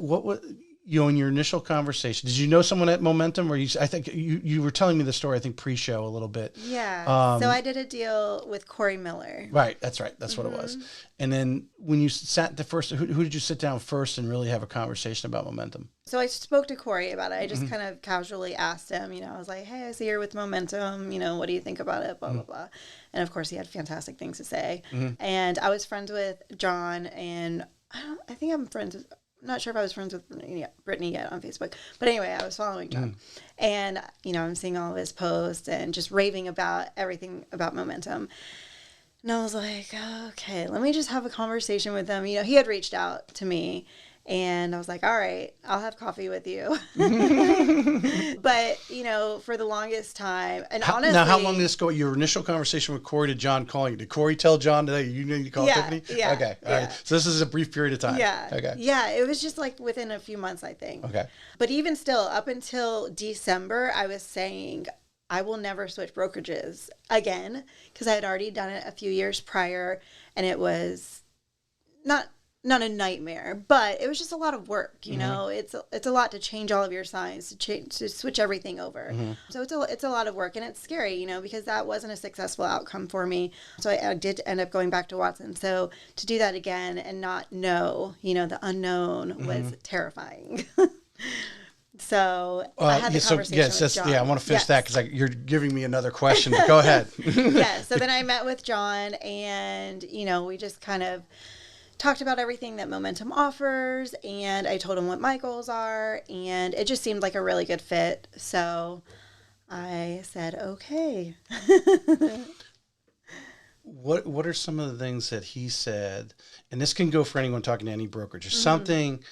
in your initial conversation, did you know someone at Momentum, or I think you were telling me the story, I think pre-show a little bit. Yeah. So I did a deal with Corey Miller. Right. That's right. That's what it was. And then when you sat who did you sit down first and really have a conversation about Momentum? So I spoke to Corey about it. I just kind of casually asked him, I was like, hey, I see you're with Momentum. What do you think about it? Blah, blah, blah. And of course he had fantastic things to say. And I was friends with John, and I think I'm friends with, I'm not sure if I was friends with Brittany yet on Facebook. But anyway, I was following John. And, I'm seeing all of his posts and just raving about everything about Momentum. And I was like, okay, let me just have a conversation with him. He had reached out to me. And I was like, all right, I'll have coffee with you. But, for the longest time, and honestly. Now, how long did this go? Your initial conversation with Corey to John calling you? Did Corey tell John today you need to call Tiffany? Yeah. Okay. All right. So this is a brief period of time. Yeah. Okay. Yeah. It was just like within a few months, I think. Okay. But even still, up until December, I was saying, I will never switch brokerages again, because I had already done it a few years prior, and it was not a nightmare, but it was just a lot of work. It's a lot to change all of your signs, to switch everything over. So it's a lot of work, and it's scary, because that wasn't a successful outcome for me. So I did end up going back to Watson. So to do that again and not know, the unknown was terrifying. So I had the conversation with John. I want to finish that because you're giving me another question. But go ahead. Yeah. So then I met with John, and we just kind of talked about everything that Momentum offers, and I told him what my goals are, and it just seemed like a really good fit. So I said, okay. What are some of the things that he said? And this can go for anyone talking to any brokerage or something.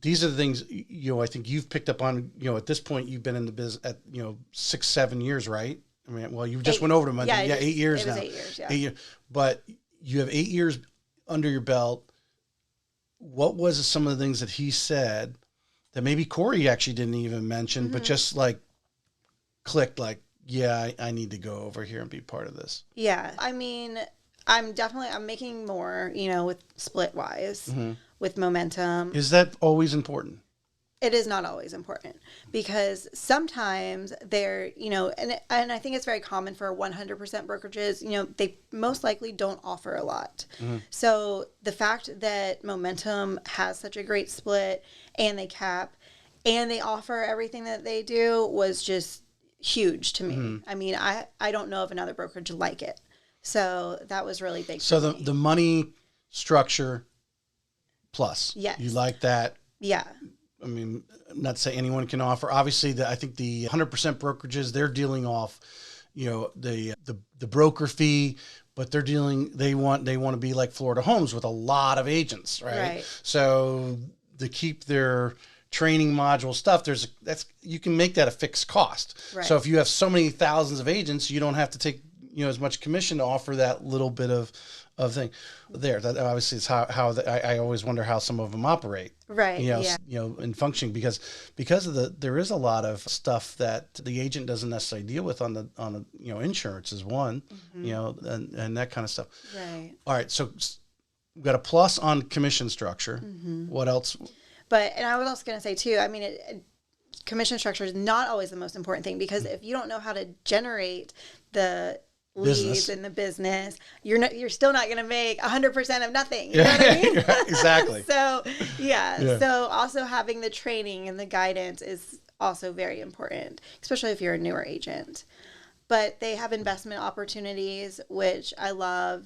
These are the things, I think you've picked up on, at this point you've been in the business at, 6-7 years, right? I mean, well, you just went over to Momentum. Yeah, 8 years now. 8 years, yeah. 8 years. But you have 8 years under your belt. What was some of the things that he said that maybe Corey actually didn't even mention, but just clicked I need to go over here and be part of this? Yeah. I mean, I'm making more, with split wise with Momentum. Is that always important? It is not always important, because sometimes they're, and I think it's very common for 100% brokerages, they most likely don't offer a lot. So the fact that Momentum has such a great split, and they cap, and they offer everything that they do, was just huge to me. I mean, I don't know of another brokerage like it. So that was really big. So the money structure plus. Yes. You like that? Yeah. I mean, not to say anyone can offer. Obviously, I think the 100% brokerages, they're dealing off, the broker fee, but they want to be like Florida Homes with a lot of agents, right? So to keep their training module stuff, you can make that a fixed cost. Right. So if you have so many thousands of agents, you don't have to take as much commission to offer that little bit of thing there. That obviously is how I always wonder how some of them operate. Right. In functioning, because there is a lot of stuff that the agent doesn't necessarily deal with on the insurance is one, and that kind of stuff. Right. All right. So we've got a plus on commission structure. What else? And I was also going to say too, I mean, commission structure is not always the most important thing, because if you don't know how to generate the leads in the business, you're still not going to make 100% of nothing. You know what I mean? Exactly. So so also having the training and the guidance is also very important, especially if you're a newer agent. But they have investment opportunities, which I love,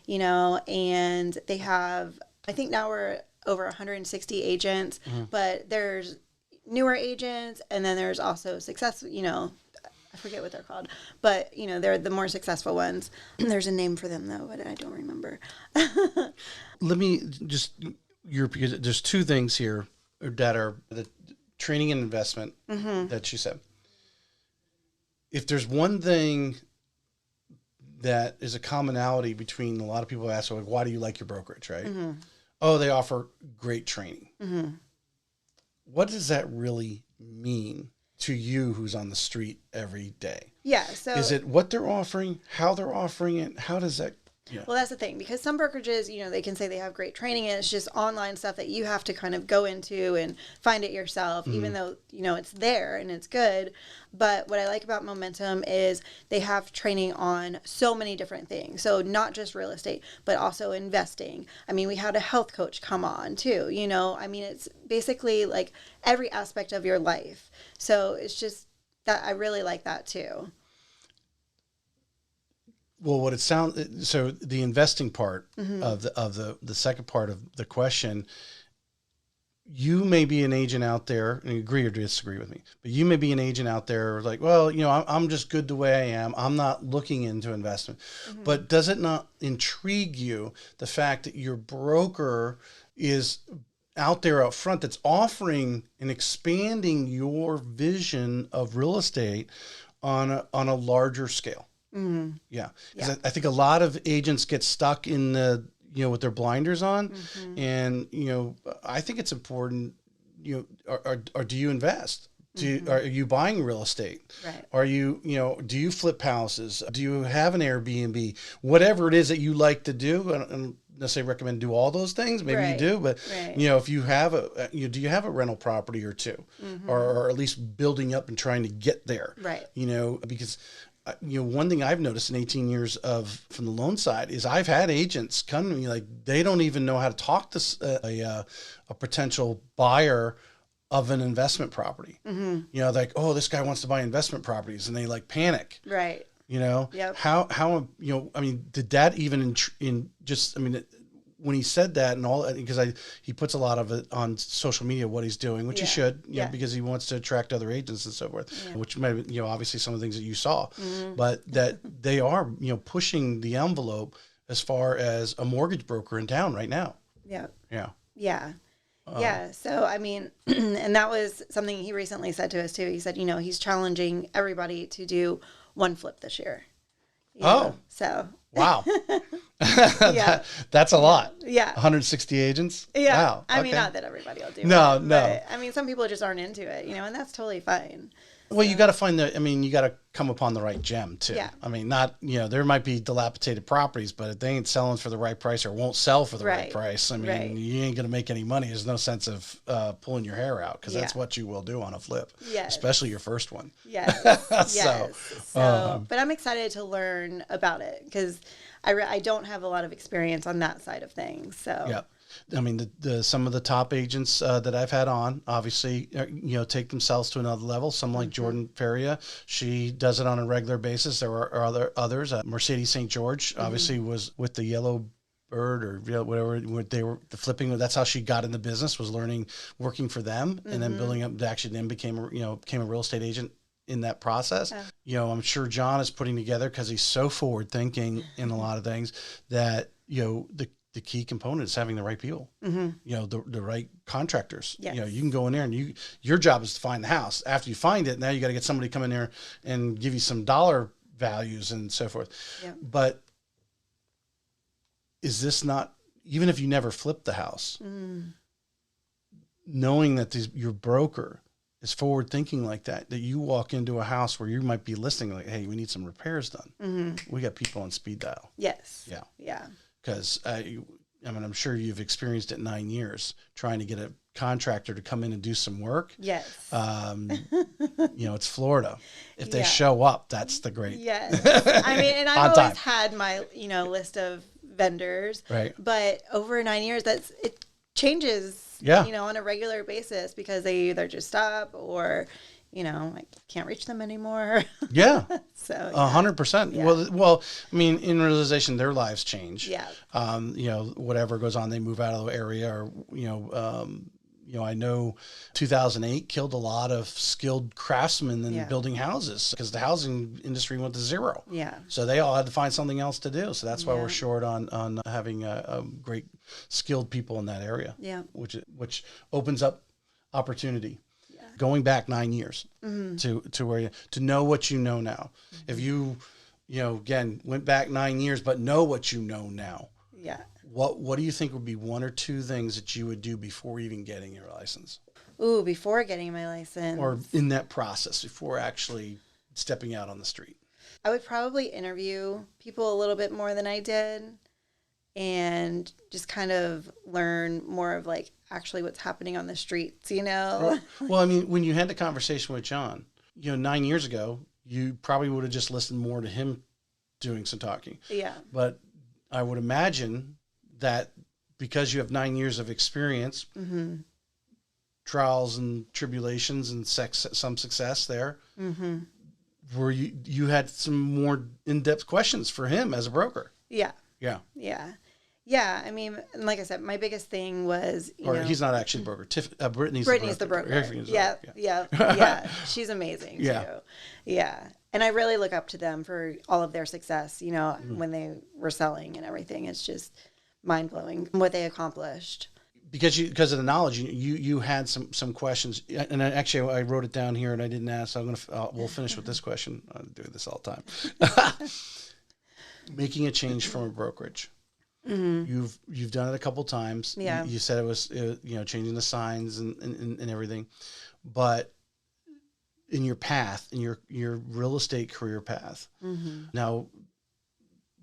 and they have, I think now we're over 160 agents, but there's newer agents, and then there's also successful, I forget what they're called, but they're the more successful ones. There's a name for them though, but I don't remember. Let me just, because there's two things here that are the training and investment that you said. If there's one thing that is a commonality between a lot of people who ask, like, why do you like your brokerage, right? Oh, they offer great training. What does that really mean to you, who's on the street every day? Yeah. So is it what they're offering, how they're offering it? How does that Yeah. Well, that's the thing, because some brokerages, they can say they have great training and it's just online stuff that you have to kind of go into and find it yourself, even though, it's there and it's good. But what I like about Momentum is they have training on so many different things. So not just real estate, but also investing. I mean, we had a health coach come on too, I mean, it's basically like every aspect of your life. So it's just that I really like that too. Well, what it sounds, so the investing part of the second part of the question, you may be an agent out there, and you agree or disagree with me, but you may be an agent out there like, well, I'm just good the way I am. I'm not looking into investment. But does it not intrigue you, the fact that your broker is out there up front that's offering and expanding your vision of real estate on a larger scale? Mm-hmm. Yeah. Yeah. I think a lot of agents get stuck in the, with their blinders on. And, I think it's important, or do you invest? Are you buying real estate? Right. Are you, do you flip houses? Do you have an Airbnb? Whatever it is that you like to do, and necessarily recommend do all those things. Maybe you do, but if you have do you have a rental property or two, or at least building up and trying to get there? Right. Because one thing I've noticed in 18 years from the loan side is I've had agents come to me like they don't even know how to talk to a potential buyer of an investment property. Like, oh, this guy wants to buy investment properties, and they like panic. Right. Yep. How I mean, did that even when he said that and all, because he puts a lot of it on social media, what he's doing, which he should, because he wants to attract other agents and so forth, which might be, obviously some of the things that you saw, but that they are, pushing the envelope as far as a mortgage broker in town right now. Yeah. Yeah. Yeah. Yeah. So, I mean, and that was something he recently said to us too. He said, he's challenging everybody to do one flip this year. So. Wow. That's a lot. Yeah. 160 agents. Yeah. Wow. I mean, not that everybody will do it. No. But, I mean, some people just aren't into it, and that's totally fine. Well, you got to find you got to come upon the right gem too. Yeah. I mean, not, there might be dilapidated properties, but if they ain't selling for the right price or won't sell for the right price, I mean, you ain't going to make any money. There's no sense of pulling your hair out, because that's what you will do on a flip, especially your first one. Yes. So, but I'm excited to learn about it, because I don't have a lot of experience on that side of things. So yeah. I mean, some of the top agents that I've had on, obviously, take themselves to another level. Some like Jordan Feria, she does it on a regular basis. There are others. Mercedes St. George, obviously, was with the Yellow Bird or whatever they were flipping. That's how she got in the business, was learning, working for them, and then building up. Actually, then became a real estate agent in that process. I'm sure John is putting together, because he's so forward thinking in a lot of things, that the key component is having the right people, the right contractors. Yes. You can go in there and your job is to find the house. After you find it, now you got to get somebody to come in there and give you some dollar values and so forth. Yep. But is this not, even if you never flip the house, knowing that your broker is forward thinking like that you walk into a house where you might be listing like, hey, we need some repairs done. We got people on speed dial. Yes. Yeah. Yeah. Because I'm sure you've experienced it 9 years trying to get a contractor to come in and do some work. Yes. It's Florida. If they show up, that's the great. Yes. I mean, and I've always had my, list of vendors. Right. But over 9 years, it changes, on a regular basis, because they either just stop or, I can't reach them anymore. Yeah. So 100%. Yeah. Well, I mean, in realization, their lives change. Yeah. Whatever goes on, they move out of the area, or, I know 2008 killed a lot of skilled craftsmen in building houses, because the housing industry went to zero. Yeah. So they all had to find something else to do. So that's why we're short on having a great skilled people in that area. Yeah. Which opens up opportunity. Going back 9 years to where to know what you know now. If you again went back 9 years but know what you know now. Yeah. What do you think would be one or two things that you would do before even getting your license? Ooh, before getting my license. Or in that process, before actually stepping out on the street. I would probably interview people a little bit more than I did and just kind of learn more of like actually what's happening on the streets, you know? Well, I mean, when you had the conversation with John, 9 years ago, you probably would have just listened more to him doing some talking. Yeah. But I would imagine that because you have 9 years of experience, trials and tribulations and some success there, where you had some more in-depth questions for him as a broker. Yeah. Yeah. Yeah. Yeah. I mean, like I said, my biggest thing was, he's not actually a broker. Brittany's the broker. Yeah. She's amazing too. Yeah. And I really look up to them for all of their success, when they were selling and everything. It's just mind blowing what they accomplished. Because of the knowledge, you had some questions, and I wrote it down here, and I didn't ask. So we'll finish with this question. I do this all the time. Making a change from a brokerage. You've done it a couple times. Yeah. You said it was changing the signs and everything, but in your path, in your real estate career path, now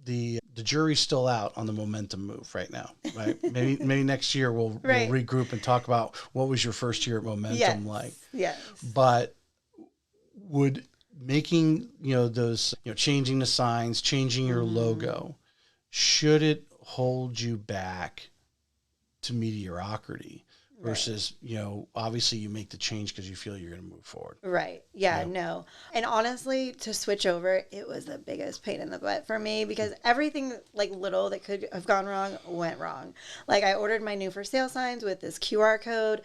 the jury's still out on the momentum move right now, right? maybe next year we'll regroup and talk about what was your first year at momentum like. Yes. But would making those changing the signs, changing your logo, should it hold you back to mediocrity versus obviously you make the change because you feel you're going to move forward? Right. Yeah. No. And honestly, to switch over, it was the biggest pain in the butt for me because everything like little that could have gone wrong went wrong. Like I ordered my new for sale signs with this QR code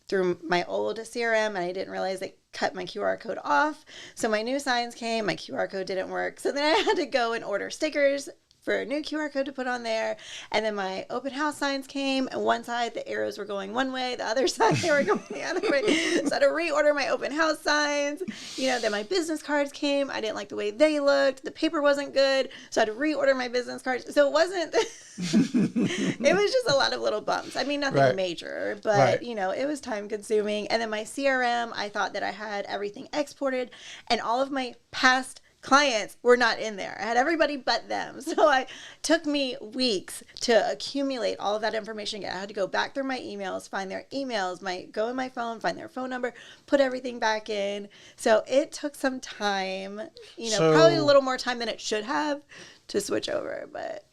through my old CRM, and I didn't realize they cut my QR code off. So my new signs came, my QR code didn't work. So then I had to go and order stickers for a new QR code to put on there. And then my open house signs came, and one side the arrows were going one way, the other side they were going the other way. So I had to reorder my open house signs. Then my business cards came. I didn't like the way they looked. The paper wasn't good. So I had to reorder my business cards. So it wasn't, it was just a lot of little bumps. I mean, nothing major, but it was time consuming. And then my CRM, I thought that I had everything exported, and all of my past clients were not in there. I had everybody but them. So it took me weeks to accumulate all of that information again. I had to go back through my emails, find their emails, go in my phone, find their phone number, put everything back in. So it took some time, probably a little more time than it should have to switch over, but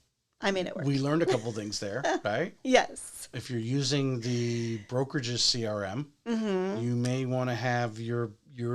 I made it work. We learned a couple things there, right? Yes. If you're using the brokerage's CRM, you may want to have your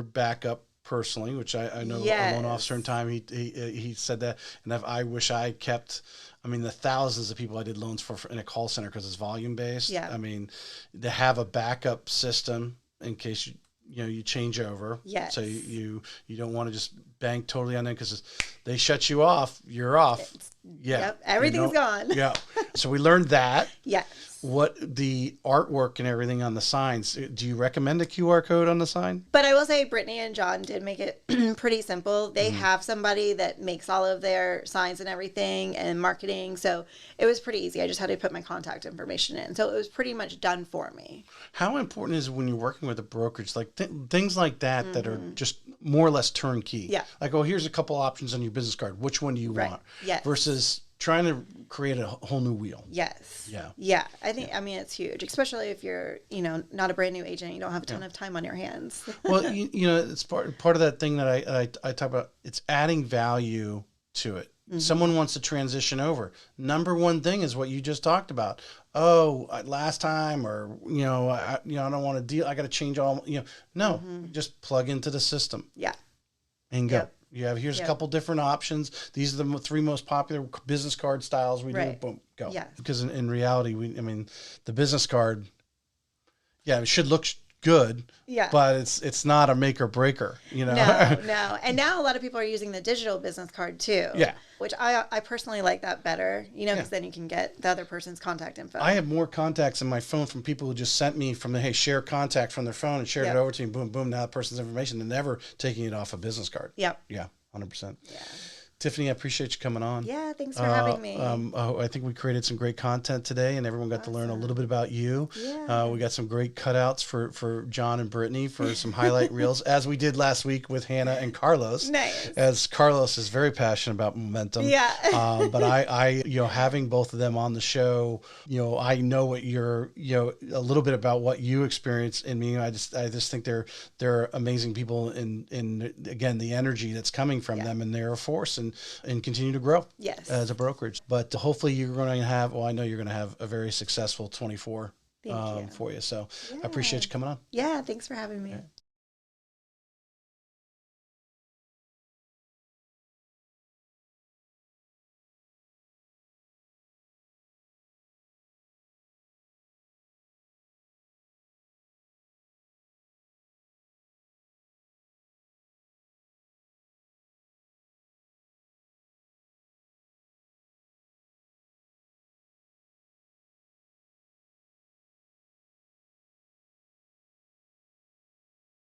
backup personally, which I know a loan officer in time, he said that. And I wish I kept, the thousands of people I did loans for in a call center because it's volume based. Yeah. To have a backup system in case you change over. Yes. So you don't want to just bank totally on them because they shut you off, you're off. Yep. Everything's gone. Yeah. So we learned that. Yes. What the artwork and everything on the signs, do you recommend a QR code on the sign? But I will say Brittany and John did make it pretty simple. They have somebody that makes all of their signs and everything and marketing. So it was pretty easy. I just had to put my contact information in. So it was pretty much done for me. How important is it when you're working with a brokerage, like things like that that are just more or less turnkey? Yeah. Like, here's a couple options on your business card. Which one do you want? Yes. Versus trying to create a whole new wheel. Yes. Yeah. Yeah. I think, it's huge, especially if you're, not a brand new agent. You don't have a ton of time on your hands. Well, it's part of that thing that I talk about. It's adding value to it. Someone wants to transition over. Number one thing is what you just talked about. Oh, last time, or, I don't want to deal. I got to change all, no, just plug into the system. Yeah. And go. Yep. Here's a couple different options. These are the 3 most popular business card styles we do. Boom, go. Yes. Because in reality, the business card, it should look good. Yeah. But it's not a make or breaker, No. And now a lot of people are using the digital business card too. Yeah. Which I personally like that better, because then you can get the other person's contact info. I have more contacts in my phone from people who just sent me from share contact from their phone and shared it over to me. Boom, boom. Now that person's information, they're never taking it off a business card. Yep. Yeah. 100%. Yeah. Tiffany, I appreciate you coming on. Yeah, thanks for having me. I think we created some great content today, and everyone got to learn a little bit about you. Yeah. We got some great cutouts for John and Brittany for some highlight reels, as we did last week with Hannah and Carlos. Nice. As Carlos is very passionate about momentum. Yeah. But I, having both of them on the show, I know what you're, a little bit about what you experience in me. I just think they're amazing people, in again, the energy that's coming from them, and they're a force and continue to grow as a brokerage. But hopefully you're going to have, I know you're going to have a very successful 24 for you. So I appreciate you coming on. Yeah, thanks for having me.